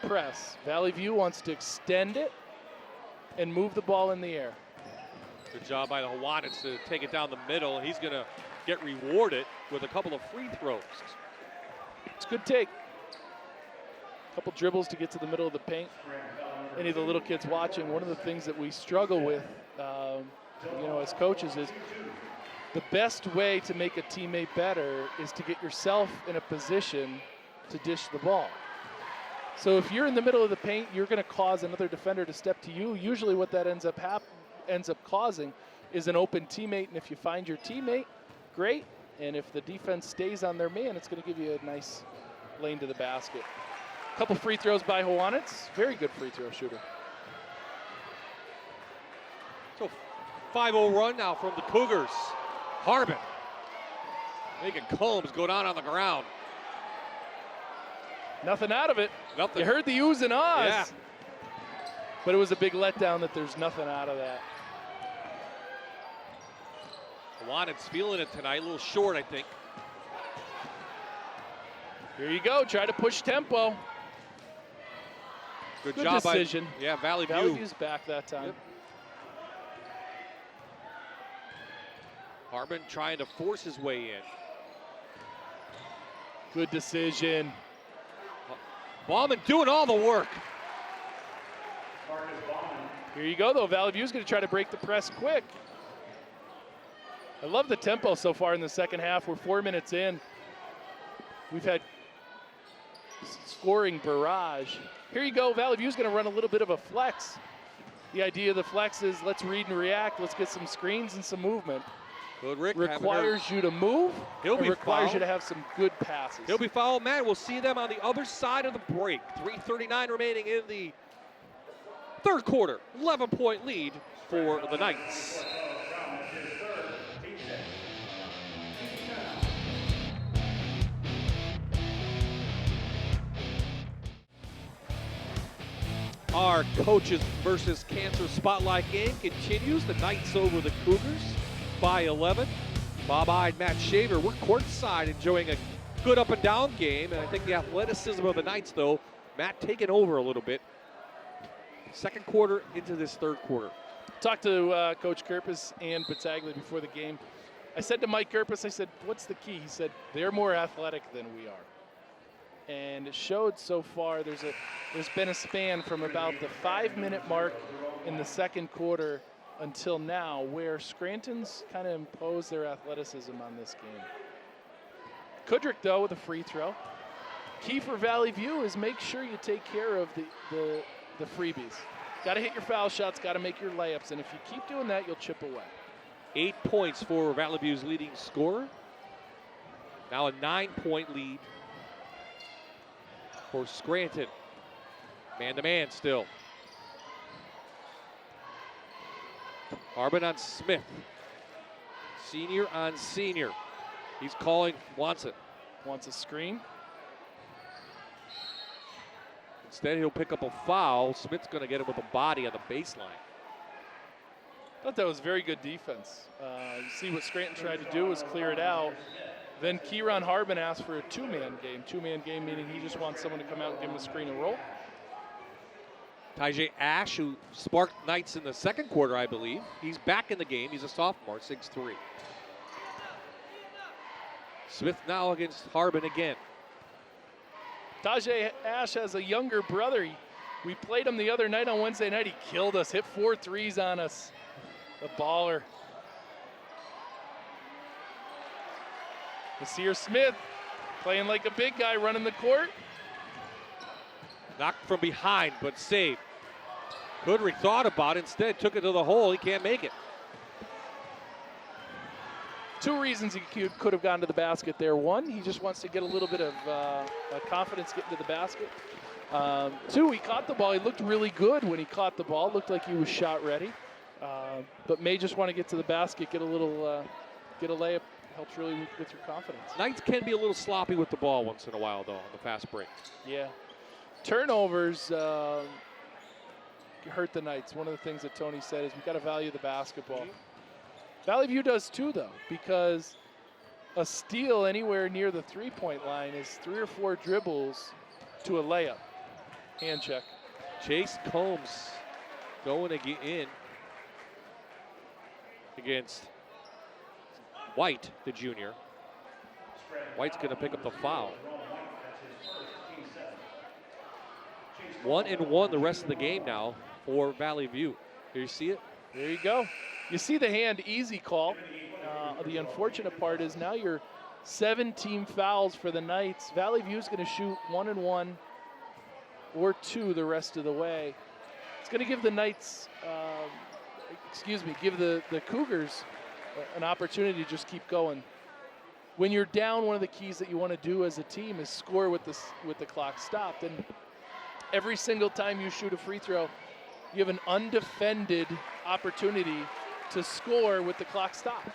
Speaker 3: press. Valley View wants to extend it and move the ball in the air.
Speaker 2: Good job by the Hawanians to take it down the middle. He's going to get rewarded with a couple of free throws.
Speaker 3: It's a good take. A couple dribbles to get to the middle of the paint. Any of the little kids watching, one of the things that we struggle with, as coaches is the best way to make a teammate better is to get yourself in a position to dish the ball. So if you're in the middle of the paint, you're going to cause another defender to step to you. Usually what that ends up causing is an open teammate, and if you find your teammate, great. And if the defense stays on their man, it's going to give you a nice lane to the basket. A couple free throws by Hawanians. Very good free throw shooter.
Speaker 2: So 5-0 run now from the Cougars. Harbin making Combs go down on the ground.
Speaker 3: Nothing out of it.
Speaker 2: Nothing.
Speaker 3: You heard the oohs and ahs.
Speaker 2: Yeah.
Speaker 3: But it was a big letdown that there's nothing out of that.
Speaker 2: Hawanians feeling it tonight. A little short, I think.
Speaker 3: Here you go. Try to push tempo.
Speaker 2: Good
Speaker 3: Good
Speaker 2: job
Speaker 3: decision.
Speaker 2: by Valley View.
Speaker 3: Valley View's back that time.
Speaker 2: Yep. Harbin trying to force his way in.
Speaker 3: Good decision.
Speaker 2: Bauman doing all the work.
Speaker 3: Here you go, though. Valley View's going to try to break the press quick. I love the tempo so far in the second half. We're 4 minutes in. We've had scoring barrage. Here you go. Valley View's going to run a little bit of a flex. The idea of the flex is let's read and react. Let's get some screens and some movement.
Speaker 2: Good, Rick.
Speaker 3: Requires you to move.
Speaker 2: He'll be
Speaker 3: requires
Speaker 2: fouled.
Speaker 3: you to have some good passes.
Speaker 2: He'll be fouled, man. We'll see them on the other side of the break. 3:39 remaining in the third quarter. 11-point lead for the Knights. Our Coaches versus Cancer Spotlight game continues. The Knights over the Cougars by 11. Bob-eyed Matt Shaver, we're courtside enjoying a good up and down game, and I think the athleticism of the Knights, though, Matt taking over a little bit. Second quarter into this third quarter.
Speaker 3: Talked to Coach Kerpis and Battaglia before the game. I said to Mike Kerpis, I said, what's the key? He said, they're more athletic than we are. And it showed so far there's been a span from about the 5-minute mark in the second quarter until now where Scranton's kind of imposed their athleticism on this game. Kudrick, though, with a free throw. Key for Valley View is make sure you take care of the freebies. Got to hit your foul shots, got to make your layups, and if you keep doing that, you'll chip away.
Speaker 2: 8 points for Valley View's leading scorer. Now a 9-point lead for Scranton. Man-to-man still. Harbin on Smith. Senior on senior. He's calling, wants it.
Speaker 3: Wants a screen.
Speaker 2: Instead, he'll pick up a foul. Smith's going to get him with a body on the baseline.
Speaker 3: I thought that was very good defense. You see what Scranton tried to do was clear it out. Then Kieran Harbin asked for a two-man game. Two-man game meaning he just wants someone to come out and give him a screen and roll.
Speaker 2: Tyjae Ash, who sparked Knights in the second quarter, I believe. He's back in the game. He's a sophomore, 6'3". Smith now against Harbin again.
Speaker 3: Tyjae Ash has a younger brother. We played him the other night on Wednesday night. He killed us, hit 4 threes on us. A baller. Nasir Smith playing like a big guy running the court.
Speaker 2: Knocked from behind, but saved. Kudrick thought about it, instead took it to the hole. He can't make it.
Speaker 3: 2 reasons he could have gone to the basket there. 1, he just wants to get a little bit of confidence getting to the basket. 2, he caught the ball. He looked really good when he caught the ball. Looked like he was shot ready. But may just want to get to the basket, get a layup. Helps really with your confidence.
Speaker 2: Knights can be a little sloppy with the ball once in a while, though, on the fast break.
Speaker 3: Yeah. Turnovers hurt the Knights. One of the things that Tony said is we've got to value the basketball. Valley View does too, though, because a steal anywhere near the 3-point line is 3 or 4 dribbles to a layup. Hand check.
Speaker 2: Chase Combs going to get in against White, the junior. White's going to pick up the foul. 1-1 the rest of the game now for Valley View. Here you see it.
Speaker 3: There you go. You see the hand, easy call. The unfortunate part is now you're 17 fouls for the Knights. Valley View's going to shoot 1-1 or 2 the rest of the way. It's going to give the Knights, give the Cougars an opportunity to just keep going. When you're down, one of the keys that you want to do as a team is score with the clock stopped. And every single time you shoot a free throw, you have an undefended opportunity to score with the clock stopped.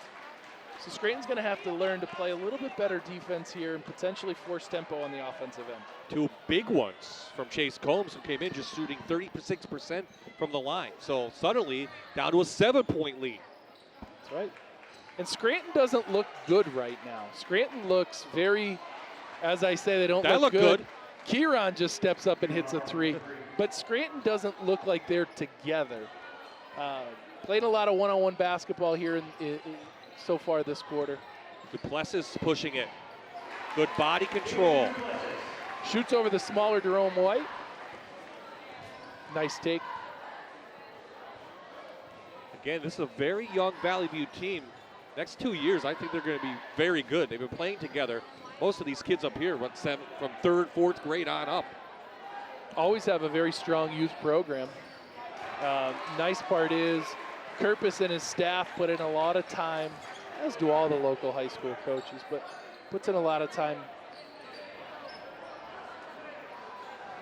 Speaker 3: So Scranton's going to have to learn to play a little bit better defense here and potentially force tempo on the offensive end.
Speaker 2: 2 big ones from Chase Combs, who came in just shooting 36% from the line. So suddenly down to a 7-point lead.
Speaker 3: That's right. And Scranton doesn't look good right now. Scranton looks very, as I say, they don't look good. Kieran just steps up and hits a 3. But Scranton doesn't look like they're together. Playing a lot of one-on-one basketball here so far this quarter.
Speaker 2: Duplessis pushing it. Good body control.
Speaker 3: Shoots over the smaller Jerome White. Nice take.
Speaker 2: Again, this is a very young Valley View team. Next 2 years, I think they're going to be very good. They've been playing together. Most of these kids up here run from 3rd, 4th grade on up.
Speaker 3: Always have a very strong youth program. Nice part is Kirpus and his staff put in a lot of time, as do all the local high school coaches, but puts in a lot of time.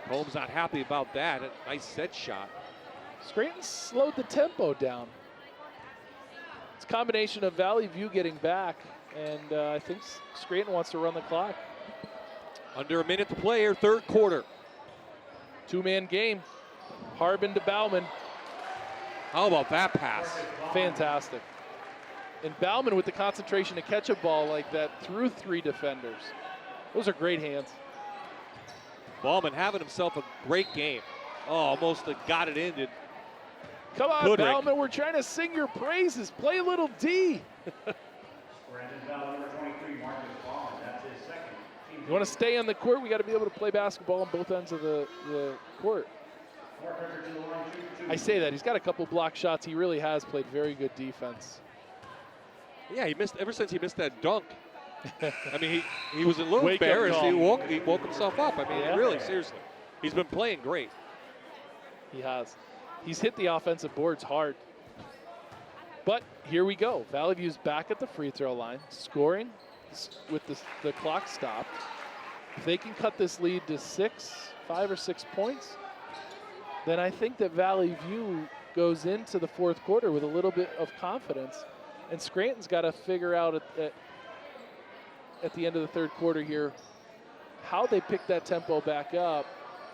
Speaker 2: Combs not happy about that. A nice set shot.
Speaker 3: Scranton slowed the tempo down. It's a combination of Valley View getting back, and I think Scranton wants to run the clock.
Speaker 2: Under a minute to play here, 3rd quarter.
Speaker 3: 2-man game. Harbin to Bauman.
Speaker 2: How about that pass?
Speaker 3: Fantastic. And Bauman with the concentration to catch a ball like that through 3 defenders. Those are great hands.
Speaker 2: Bauman having himself a great game. Oh, almost got it ended.
Speaker 3: Come on, Bauman, we're trying to sing your praises. Play a little D. You want to stay on the court, we got to be able to play basketball on both ends of the court. I say that. He's got a couple block shots. He really has played very good defense.
Speaker 2: Yeah, he missed ever since he missed that dunk. I mean, he was a little embarrassed. He woke himself up. I mean, really, seriously. He's been playing great.
Speaker 3: He has. He's hit the offensive boards hard. But here we go. Valley View's back at the free throw line, scoring with the clock stopped. If they can cut this lead to 5 or 6 points, then I think that Valley View goes into the 4th quarter with a little bit of confidence. And Scranton's got to figure out at the end of the 3rd quarter here how they pick that tempo back up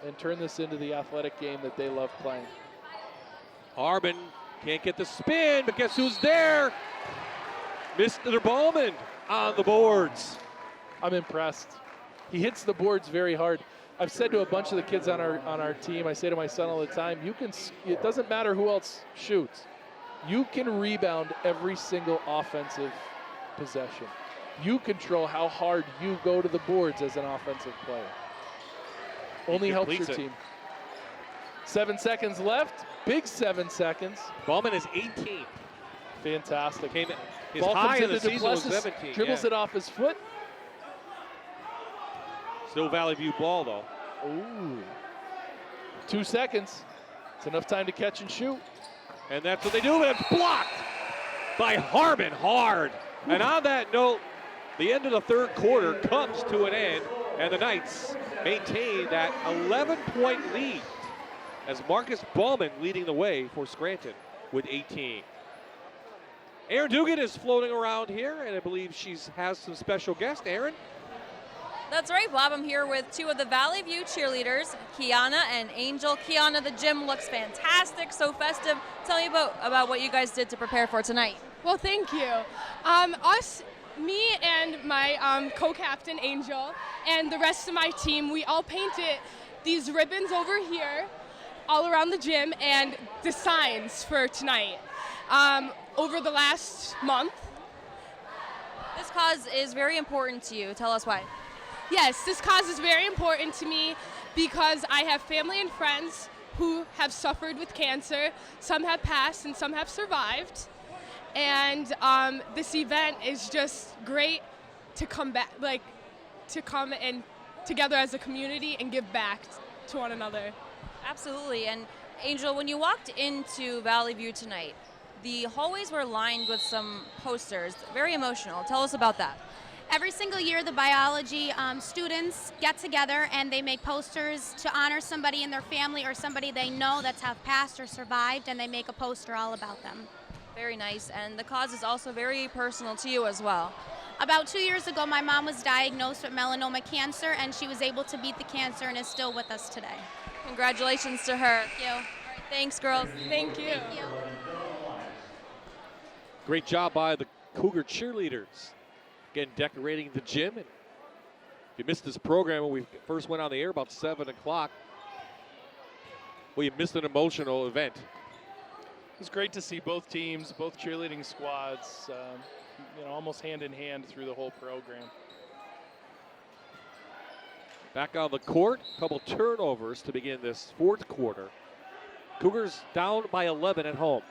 Speaker 3: and turn this into the athletic game that they love playing.
Speaker 2: Harbin can't get the spin, but guess who's there? Mr. Bowman on the boards.
Speaker 3: I'm impressed. He hits the boards very hard. I've said to a bunch of the kids on our team, I say to my son all the time, it doesn't matter who else shoots. You can rebound every single offensive possession. You control how hard you go to the boards as an offensive player. Only helps your team. 7 seconds left. Big 7 seconds.
Speaker 2: Bowman is 18.
Speaker 3: Fantastic.
Speaker 2: His high in the season was 17.
Speaker 3: Dribbles it off his foot.
Speaker 2: Still Valley View ball, though.
Speaker 3: Ooh. 2 seconds. It's enough time to catch and shoot.
Speaker 2: And that's what they do. It's blocked by Harbin hard. And on that note, the end of the 3rd quarter comes to an end, and the Knights maintain that 11-point lead as Marcus Bauman leading the way for Scranton with 18. Erin Dugan is floating around here, and I believe she has some special guests. Erin?
Speaker 11: That's right, Bob. I'm here with 2 of the Valley View cheerleaders, Kiana and Angel. Kiana, the gym looks fantastic, so festive. Tell me about what you guys did to prepare for tonight.
Speaker 18: Well, thank you. Me and my co-captain Angel and the rest of my team, we all painted these ribbons over here all around the gym and the signs for tonight. Over the last month.
Speaker 11: This cause is very important to you. Tell us why.
Speaker 18: Yes, this cause is very important to me because I have family and friends who have suffered with cancer. Some have passed and some have survived. And this event is just great to come back, like to come and together as a community and give back to one another.
Speaker 11: Absolutely. And Angel, when you walked into Valley View tonight, the hallways were lined with some posters, very emotional. Tell us about that.
Speaker 19: Every single year, the biology students get together and they make posters to honor somebody in their family or somebody they know that's have passed or survived, and they make a poster all about them.
Speaker 11: Very nice, and the cause is also very personal to you as well.
Speaker 19: About 2 years ago, my mom was diagnosed with melanoma cancer, and she was able to beat the cancer and is still with us today.
Speaker 11: Congratulations to her.
Speaker 19: Thank you.
Speaker 11: All right, thanks, girls.
Speaker 18: Thank you.
Speaker 19: Thank you.
Speaker 2: Great job by the Cougar cheerleaders. Again, decorating the gym. And if you missed this program when we first went on the air about 7 o'clock, well, you missed an emotional event.
Speaker 3: It was great to see both teams, both cheerleading squads, almost hand in hand through the whole program.
Speaker 2: Back on the court, a couple turnovers to begin this fourth quarter. Cougars down by 11 at home.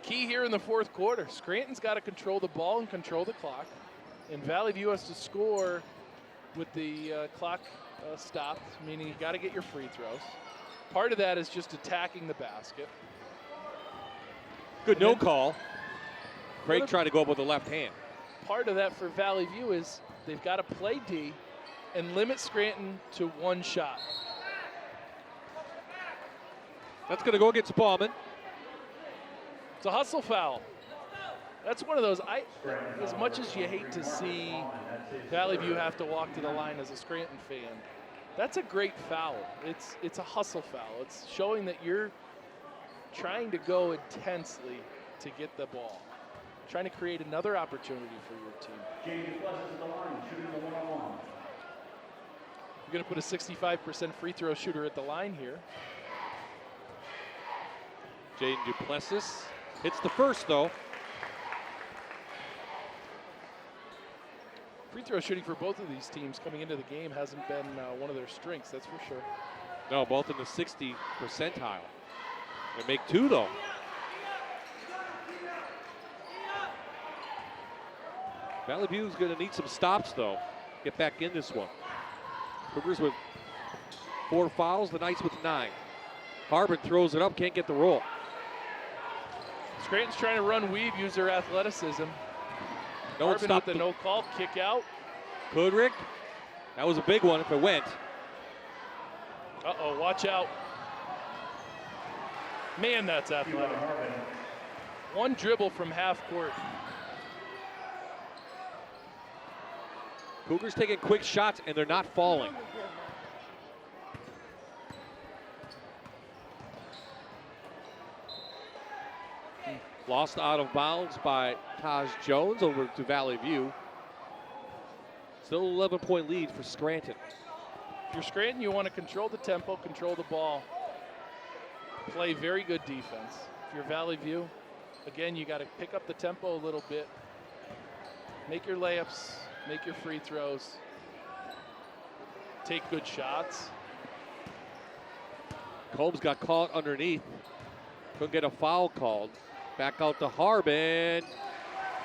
Speaker 3: Key here in the fourth quarter, Scranton's got to control the ball and control the clock. And Valley View has to score with the clock stopped, meaning you got to get your free throws. Part of that is just attacking the basket.
Speaker 2: Good no call. Craig tried to go up with the left hand.
Speaker 3: Part of that for Valley View is they've got to play D and limit Scranton to one shot.
Speaker 2: That's going to go against Bauman.
Speaker 3: It's a hustle foul. That's one of those, as much as you hate to see Valley View have to walk to the line as a Scranton fan, that's a great foul. It's a hustle foul. It's showing that you're trying to go intensely to get the ball, trying to create another opportunity for your team.
Speaker 20: James Pleasant to the line, shooting the one-on-one.
Speaker 3: You're going to put a 65% free throw shooter at the line here.
Speaker 2: Jaden Duplessis hits the first, though.
Speaker 3: Free throw shooting for both of these teams coming into the game hasn't been one of their strengths, that's for sure.
Speaker 2: No, both in the 60 percentile. They make two, though. Valley View's going to need some stops, though. Get back in this one. Cougars with 4 fouls, the Knights with 9. Harbin throws it up, can't get the roll.
Speaker 3: Scranton's trying to run weave, use their athleticism.
Speaker 2: No one
Speaker 3: Harbin
Speaker 2: stopped
Speaker 3: with the no call, kick out.
Speaker 2: Kudrick, that was a big one if it went.
Speaker 3: Uh-oh, watch out. Man, that's athletic. One dribble from half court.
Speaker 2: Cougars taking quick shots, and they're not falling. Lost out of bounds by Taj Jones over to Valley View. Still 11-point lead for Scranton.
Speaker 3: If you're Scranton, you want to control the tempo, control the ball. Play very good defense. If you're Valley View, again, you got to pick up the tempo a little bit. Make your layups, make your free throws. Take good shots.
Speaker 2: Combs got caught underneath. Couldn't get a foul called. Back out to Harbin.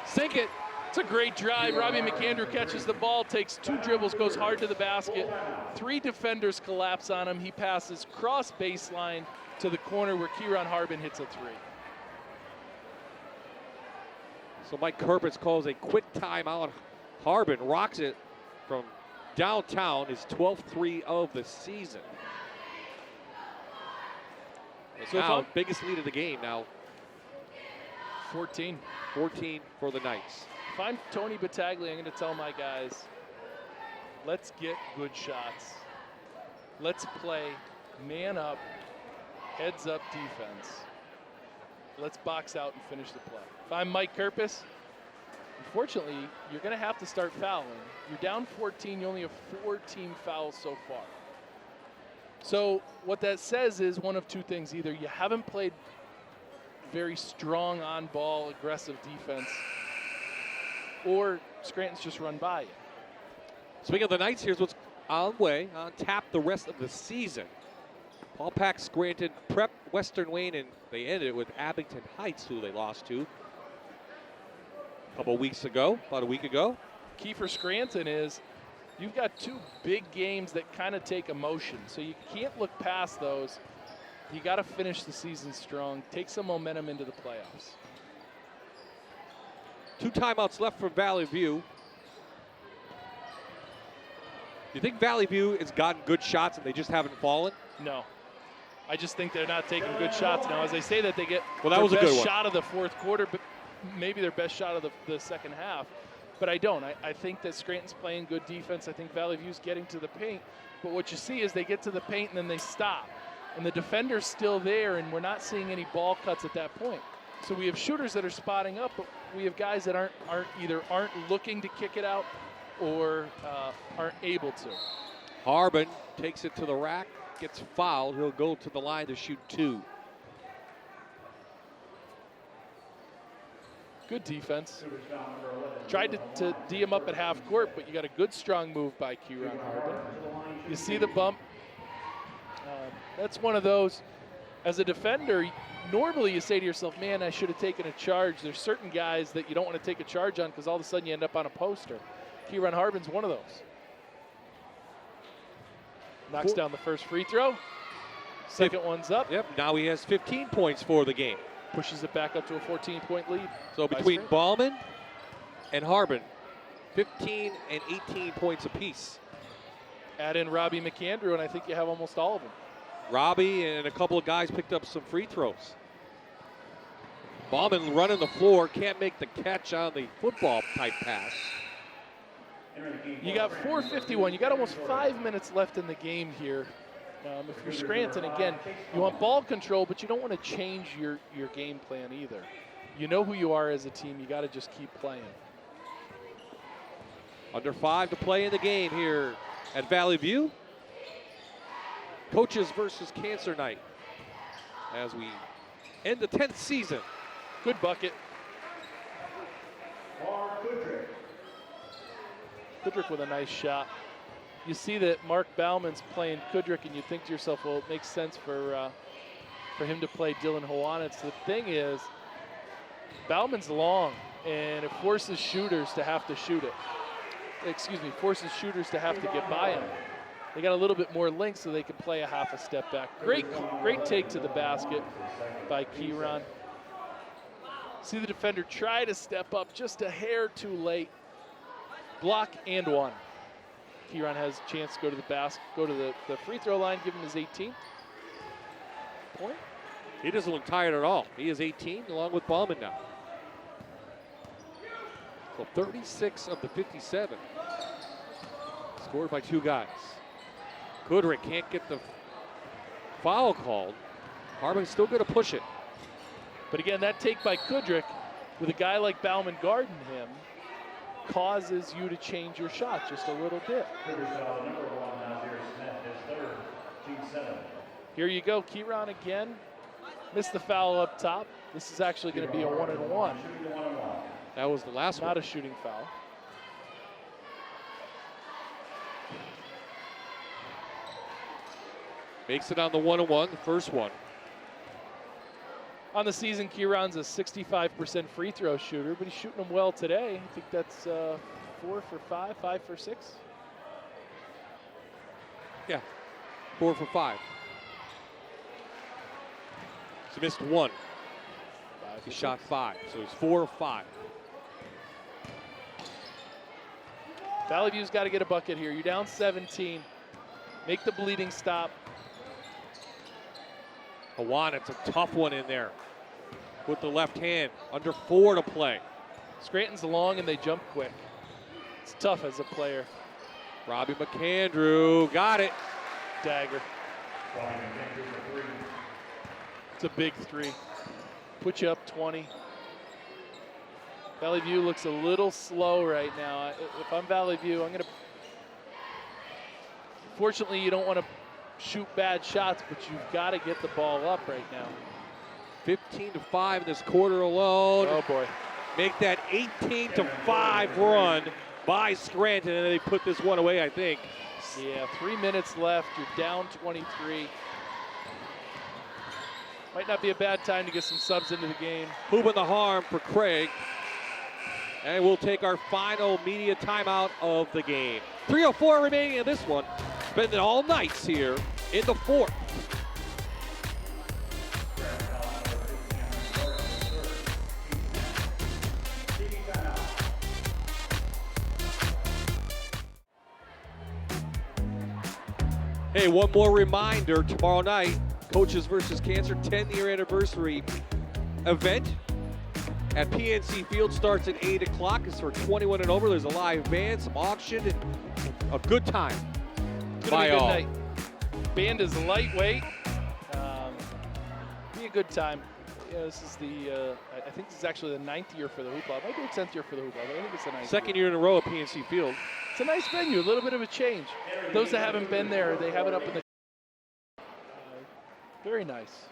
Speaker 2: Sink it.
Speaker 3: It's a great drive. Robbie McAndrew catches the ball, takes 2 dribbles, goes hard to the basket. 3 defenders collapse on him. He passes cross baseline to the corner where Kieran Harbin hits a 3.
Speaker 2: So Mike Kerpitz calls a quick timeout. Harbin rocks it from downtown, his 12th 3 of the season. So now, biggest lead of the game now.
Speaker 3: 14.
Speaker 2: 14 for the Knights.
Speaker 3: If I'm Tony Battaglia, I'm going to tell my guys, let's get good shots. Let's play man up, heads up defense. Let's box out and finish the play. If I'm Mike Kerpis, unfortunately, you're going to have to start fouling. You're down 14. You only have 4 team fouls so far. So what that says is one of two things. Either you haven't played very strong on-ball, aggressive defense, or Scranton's just run by you.
Speaker 2: Speaking of the Knights, here's what's on tap the rest of the season. Paul Pack, Scranton, Prep, Western Wayne, and they ended it with Abington Heights, who they lost to a couple weeks ago, about a week ago.
Speaker 3: Key for Scranton is you've got two big games that kind of take emotion, so you can't look past those. You got to finish the season strong, take some momentum into the playoffs.
Speaker 2: 2 timeouts left for Valley View. You think Valley View has gotten good shots and they just haven't fallen?
Speaker 3: No. I just think they're not taking good shots now. As they say that, they get
Speaker 2: that was
Speaker 3: their
Speaker 2: a good
Speaker 3: best
Speaker 2: one.
Speaker 3: shot of the fourth quarter, but maybe their best shot of the second half. But I don't. I think that Scranton's playing good defense. I think Valley View's getting to the paint. But what you see is they get to the paint and then they stop. And the defender's still there, and we're not seeing any ball cuts at that point. So we have shooters that are spotting up, but we have guys that aren't looking to kick it out or aren't able to.
Speaker 2: Harbin takes it to the rack, gets fouled. He'll go to the line to shoot 2.
Speaker 3: Good defense. Tried to D him up at half court, but you got a good strong move by Kieran Harbin. You see the bump. That's one of those, as a defender, normally you say to yourself, man, I should have taken a charge. There's certain guys that you don't want to take a charge on because all of a sudden you end up on a poster. Kieran Harbin's one of those. Knocks down the first free throw. Second one's up.
Speaker 2: Yep, now he has 15 points for the game.
Speaker 3: Pushes it back up to a 14-point lead.
Speaker 2: So between Ballman and Harbin, 15 and 18 points apiece.
Speaker 3: Add in Robbie McAndrew, and I think you have almost all of them.
Speaker 2: Robbie and a couple of guys picked up some free throws. Ballman running the floor, can't make the catch on the football-type pass.
Speaker 3: You got 4:51. You got almost 5 minutes left in the game here. If you're Scranton, again, you want ball control, but you don't want to change your game plan either. You know who you are as a team. You got to just keep playing.
Speaker 2: Under 5 to play in the game here at Valley View. Coaches versus Cancer Night as we end the 10th season.
Speaker 3: Good bucket. Kudrick with a nice shot. You see that Mark Bauman's playing Kudrick, and you think to yourself, well, it makes sense for him to play Dylan Howanitz. The thing is, Bauman's long, and it forces shooters to have to shoot it. Forces shooters to have to get by him. They got a little bit more length so they can play a half a step back. Great take to the basket by Kieran. See the defender try to step up just a hair too late. Block and one. Kieran has a chance to go to the basket, go to the free throw line, give him his 18th point.
Speaker 2: He doesn't look tired at all. He is 18 along with Ballman now. So 36 of the 57 scored by 2 guys. Kudrick can't get the foul called. Harbin's still going to push it.
Speaker 3: But again, that take by Kudrick with a guy like Bauman guarding him causes you to change your shot just a little bit. Here you go, Kieran again. Missed the foul up top. This is actually going to be a 1-and-1.
Speaker 2: That was the last one.
Speaker 3: Not a shooting foul.
Speaker 2: Makes it on the 1-on-1, the first one.
Speaker 3: On the season, Kieran's a 65% free throw shooter, but he's shooting them well today. I think that's 4 for 5, 5 for 6.
Speaker 2: Yeah, 4 for 5. So he missed 1. He shot 5, so he's 4 of 5.
Speaker 3: Valley View's got to get a bucket here. You're down 17. Make the bleeding stop.
Speaker 2: It's a tough one in there with the left hand. Under 4 to play.
Speaker 3: Scranton's long and they jump quick. It's tough as a player.
Speaker 2: Robbie McAndrew got it.
Speaker 3: Dagger. It's a big 3. Put you up 20. Valley View looks a little slow right now. If I'm Valley View, I'm going to... Fortunately, you don't want to shoot bad shots, but you've got to get the ball up right now.
Speaker 2: 15-5 in this quarter alone.
Speaker 3: Oh boy.
Speaker 2: Make that 18-5 run by Scranton, and they put this one away, I think.
Speaker 3: Yeah, 3 minutes left. You're down 23. Might not be a bad time to get some subs into the game.
Speaker 2: Hooping the harm for Craig. And we'll take our final media timeout of the game. 3:04 remaining in this one. Spending all nights here in the fourth. Hey, one more reminder, tomorrow night, Coaches versus Cancer 10-year anniversary event at PNC Field starts at 8 o'clock. It's for 21 and over. There's a live band, some auction, and a good time by all.
Speaker 3: Night. Band is lightweight. Be a good time. Yeah, this is the, I think this is actually the 9th year for the Hoopla. It might be the 10th year for the Hoopla, but I think it's the 9th
Speaker 2: Second year in a row at PNC Field.
Speaker 3: It's a nice venue, a little bit of a change. Those that haven't been there, they have it up in the very nice.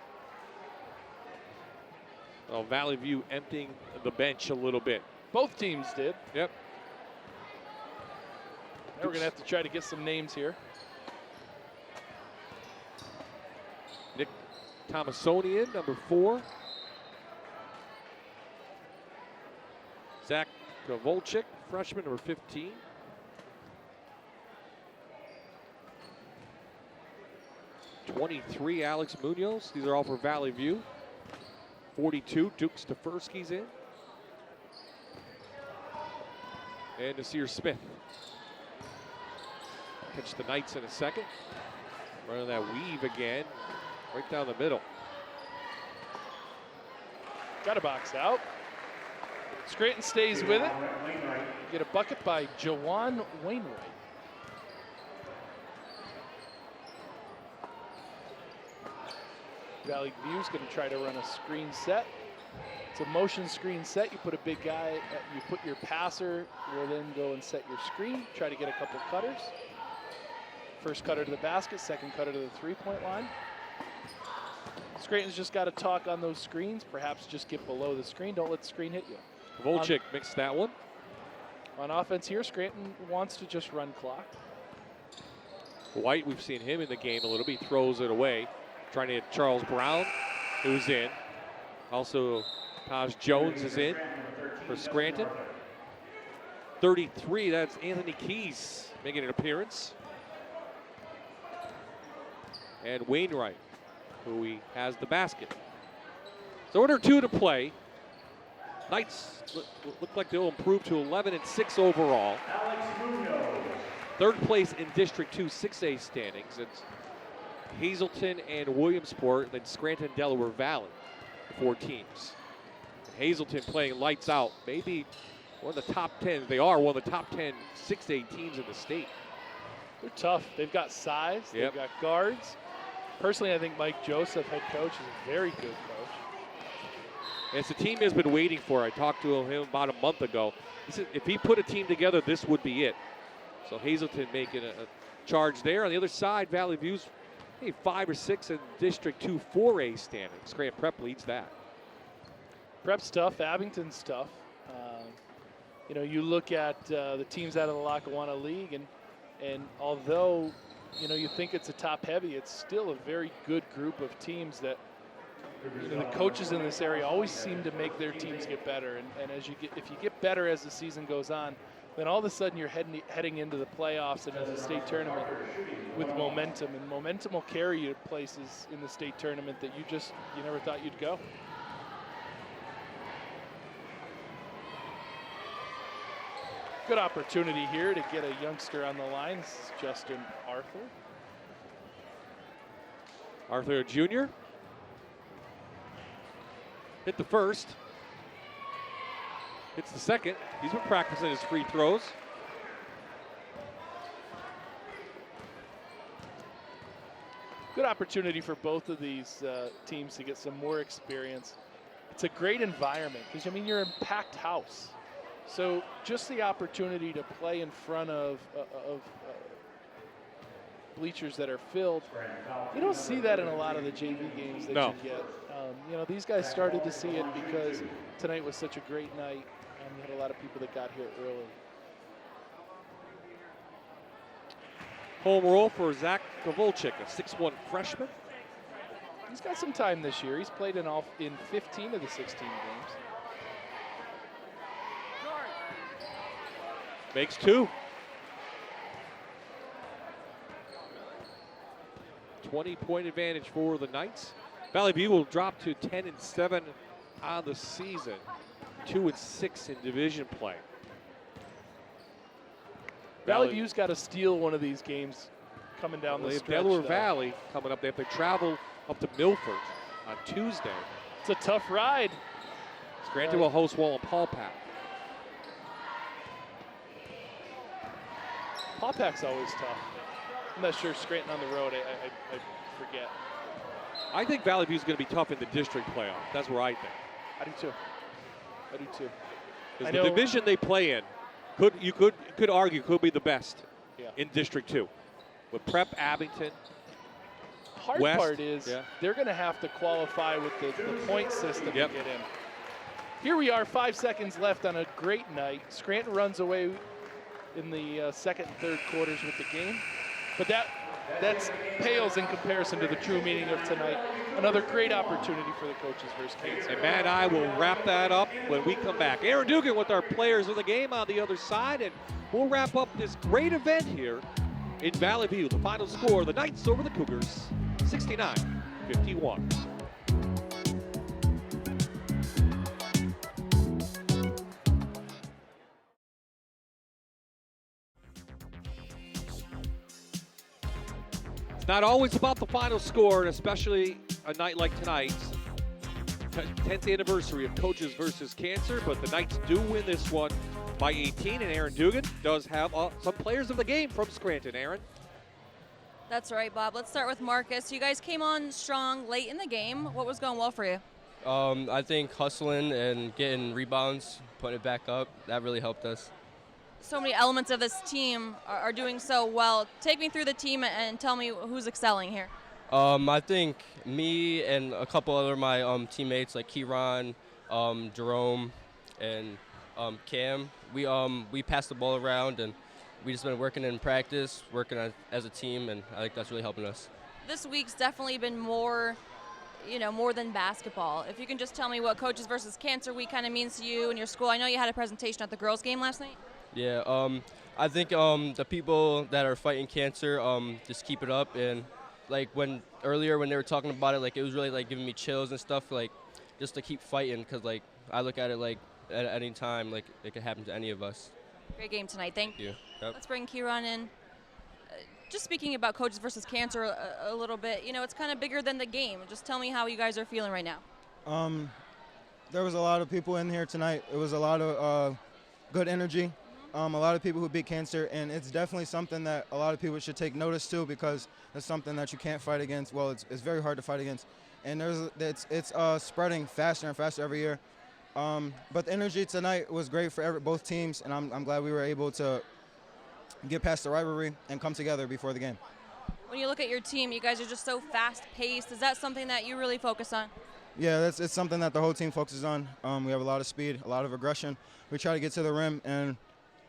Speaker 2: Well, Valley View emptying the bench a little bit.
Speaker 3: Both teams did.
Speaker 2: Yep.
Speaker 3: Now we're going to have to try to get some names here.
Speaker 2: Nick Thomasonian, number 4. Zach Kovalchik, freshman, number 15. '23, Alex Munoz. These are all for Valley View. 42, Duke Stefersky's in. And Nasir Smith. Catch the Knights in a second. Running that weave again, right down the middle.
Speaker 3: Got a box out. Scranton stays with it. Get a bucket by Jawan Wainwright. Valley View's going to try to run a screen set. It's a motion screen set. You put a big guy, you put your passer, will then go and set your screen, try to get a couple cutters. First cutter to the basket, second cutter to the three-point line. Scranton's just got to talk on those screens, perhaps just get below the screen. Don't let the screen hit you.
Speaker 2: Volchik mixed that one.
Speaker 3: On offense here, Scranton wants to just run clock.
Speaker 2: White, we've seen him in the game a little bit. He throws it away. Trying to hit Charles Brown, who's in. Also, Taj Jones is in for Scranton. 33, that's Anthony Keys making an appearance. And Wainwright, who he has the basket. So order 2 to play. Knights look like they'll improve to 11-6 overall. Third place in District 2 6A standings. It's Hazelton and Williamsport, then Scranton, Delaware Valley, 4 teams. Hazelton playing lights out, maybe one of the top 10. They are one of the top 10 6A teams in the state.
Speaker 3: They're tough. They've got size.
Speaker 2: Yep.
Speaker 3: They've got guards. Personally, I think Mike Joseph, head coach, is a very good coach.
Speaker 2: And it's a team has been waiting for. I talked to him about a month ago. He said if he put a team together, this would be it. So Hazelton making a charge there. On the other side, Valley View's 5 or 6 in District 2 4A standings. Scranton Prep leads that.
Speaker 3: Prep's tough. Abington's tough. You know, you look at the teams out of the Lackawanna League, and although you think it's a top heavy, it's still a very good group of teams that the coaches in this area always seem to make their teams get better. And as if you get better as the season goes on, then all of a sudden you're heading into the playoffs and into the state tournament with momentum, and momentum will carry you to places in the state tournament that you never thought you'd go. Good opportunity here to get a youngster on the line. This is Justin Arthur.
Speaker 2: Arthur Jr. hit the first. Hits the second. He's been practicing his free throws.
Speaker 3: Good opportunity for both of these teams to get some more experience. It's a great environment because, you're in a packed house. So just the opportunity to play in front of bleachers that are filled. You don't see that in a lot of the JV games that
Speaker 2: No.
Speaker 3: you get. You know, these guys started to see it because tonight was such a great night. We had a lot of people that got here early.
Speaker 2: Home roll for Zach Kovalchik, a 6'1 freshman.
Speaker 3: He's got some time this year. He's played in 15 of the 16 games.
Speaker 2: Makes 2. 20-point advantage for the Knights. Valley View will drop to 10-7 on the season, 2-6 in division play.
Speaker 3: Valley View's got to steal one of these games coming down the
Speaker 2: They have
Speaker 3: stretch.
Speaker 2: Delaware
Speaker 3: though.
Speaker 2: Valley coming up. They have to travel up to Milford on Tuesday.
Speaker 3: It's a tough ride.
Speaker 2: Scranton will host Wallenpaupack.
Speaker 3: Paupack's always tough. I'm not sure Scranton on the road. I forget.
Speaker 2: I think Valley View is going to be tough in the district playoff. That's where I think.
Speaker 3: I do too. I do too.
Speaker 2: Because the division they play in, you could argue could be the best in District 2. With Prep, Abington,
Speaker 3: Hard
Speaker 2: West,
Speaker 3: part is they're going to have to qualify with the point system to get in. Here we are, 5 seconds left on a great night. Scranton runs away in the second and third quarters with the game. But that's pales in comparison to the true meaning of tonight. Another great opportunity for the coaches versus Cancer.
Speaker 2: And Matt and I will wrap that up when we come back. Aaron Dugan with our players of the game on the other side, and we'll wrap up this great event here in Valley View. The final score, the Knights over the Cougars, 69-51. It's not always about the final score, and especially a night like tonight's 10th anniversary of Coaches versus Cancer, but the Knights do win this one by 18, and Aaron Dugan does have some players of the game from Scranton. Aaron?
Speaker 11: That's right, Bob. Let's start with Marcus. You guys came on strong late in the game. What was going well for you?
Speaker 21: I think hustling and getting rebounds, putting it back up, that really helped us.
Speaker 11: So many elements of this team are doing so well. Take me through the team and tell me who's excelling here.
Speaker 21: I think me and a couple other my teammates like Kieran, Jerome, and Cam, we passed the ball around and we just been working in practice, working as a team, and I think that's really helping us.
Speaker 11: This week's definitely been more than basketball. If you can just tell me what Coaches versus Cancer Week kind of means to you and your school. I know you had a presentation at the girls' game last night.
Speaker 21: Yeah, I think the people that are fighting cancer just keep it up, and like earlier when they were talking about it, like it was really like giving me chills and stuff, like just to keep fighting, because like I look at it like at any time like it could happen to any of us.
Speaker 11: Great game tonight. Thank you.
Speaker 21: Yep.
Speaker 11: Let's bring Kieran in. Just speaking about Coaches versus Cancer a little bit, it's kind of bigger than the game. Just tell me how you guys are feeling right now.
Speaker 22: There was a lot of people in here tonight. It was a lot of good energy. A lot of people who beat cancer, and it's definitely something that a lot of people should take notice to, because it's something that you can't fight against. Well, it's very hard to fight against, and it's spreading faster and faster every year. But the energy tonight was great for both teams, and I'm glad we were able to get past the rivalry and come together before the game.
Speaker 11: When you look at your team, you guys are just so fast-paced. Is that something that you really focus on?
Speaker 22: Yeah, it's something that the whole team focuses on. We have a lot of speed, a lot of aggression. We try to get to the rim, and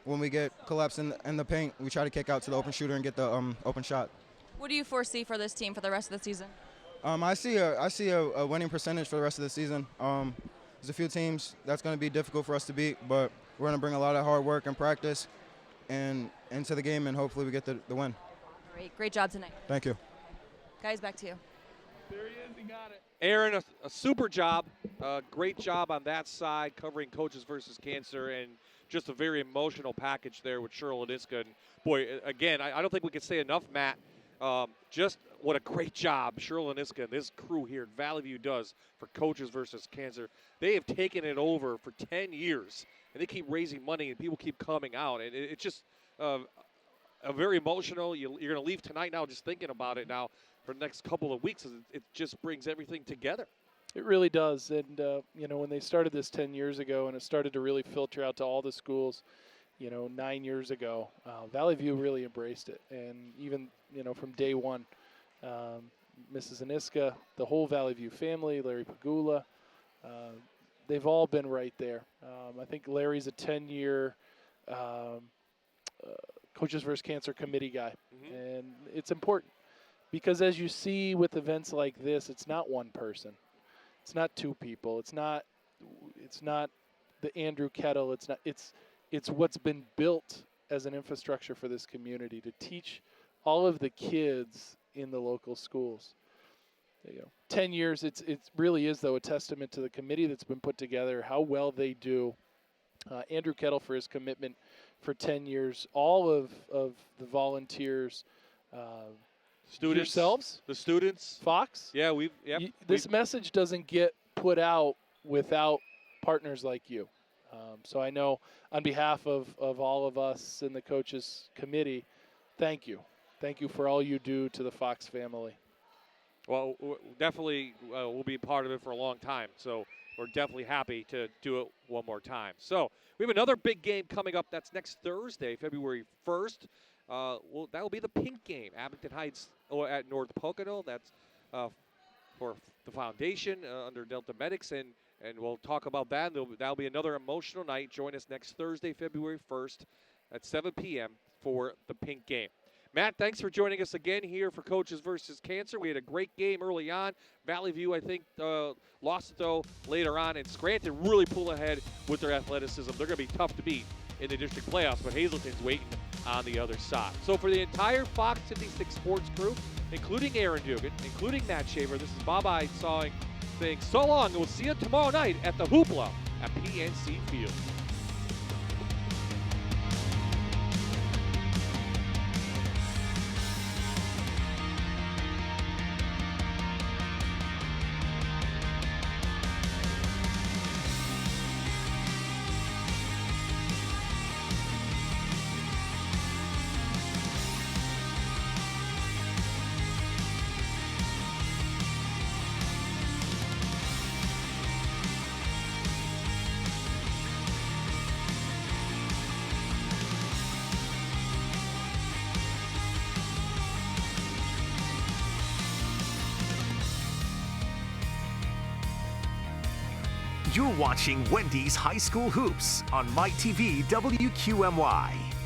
Speaker 22: when we get collapsed in the paint, we try to kick out to the open shooter and get the open shot.
Speaker 11: What do you foresee for this team for the rest of the season?
Speaker 22: I see a winning percentage for the rest of the season. There's a few teams that's going to be difficult for us to beat, but we're going to bring a lot of hard work and practice and into the game, and hopefully we get the win.
Speaker 11: Great job tonight.
Speaker 22: Thank you.
Speaker 11: Guys, back to you.
Speaker 3: There he is. He got it.
Speaker 2: Aaron, a super job. Great job on that side, covering Coaches versus Cancer, and just a very emotional package there with Cheryl Aniska. And boy, again, I don't think we can say enough, Matt. Just what a great job Cheryl Aniska and this crew here at Valley View does for Coaches versus Cancer. They have taken it over for 10 years, and they keep raising money, and people keep coming out. And it's just a very emotional. You're going to leave tonight now just thinking about it now for the next couple of weeks. It just brings everything together.
Speaker 3: It really does. And, when they started this 10 years ago and it started to really filter out to all the schools, 9 years ago, Valley View really embraced it. And even, from day one, Mrs. Aniska, the whole Valley View family, Larry Pagula, they've all been right there. I think Larry's a 10-year Coaches vs. Cancer committee guy. And it's important because as you see with events like this, it's not one person. It's not two people. It's not the Andrew Kettle. It's what's been built as an infrastructure for this community to teach all of the kids in the local schools. 10 years, it really is, though, a testament to the committee that's been put together, how well they do. Andrew Kettle for his commitment for 10 years, all of the volunteers,
Speaker 2: Students,
Speaker 3: yourselves,
Speaker 2: the students,
Speaker 3: Fox.
Speaker 2: Yeah,
Speaker 3: This message doesn't get put out without partners like you. So I know on behalf of all of us in the coaches committee, thank you. Thank you for all you do to the Fox family.
Speaker 2: Well, definitely we'll be part of it for a long time. So we're definitely happy to do it one more time. So we have another big game coming up. That's next Thursday, February 1st. That will be the pink game. Abington Heights at North Pocono. That's for the foundation under Delta Medics. And we'll talk about that. That'll be another emotional night. Join us next Thursday, February 1st at 7 p.m. for the pink game. Matt, thanks for joining us again here for Coaches versus Cancer. We had a great game early on. Valley View, I think, lost it, though, later on. And Scranton really pulled ahead with their athleticism. They're going to be tough to beat in the district playoffs, but Hazleton's waiting on the other side. So for the entire Fox 56 Sports Group, including Aaron Dugan, including Matt Shaver, this is Bob Ide saying so long, and we'll see you tomorrow night at the Hoopla at PNC Field.
Speaker 1: You're watching Wendy's High School Hoops on MyTV WQMY.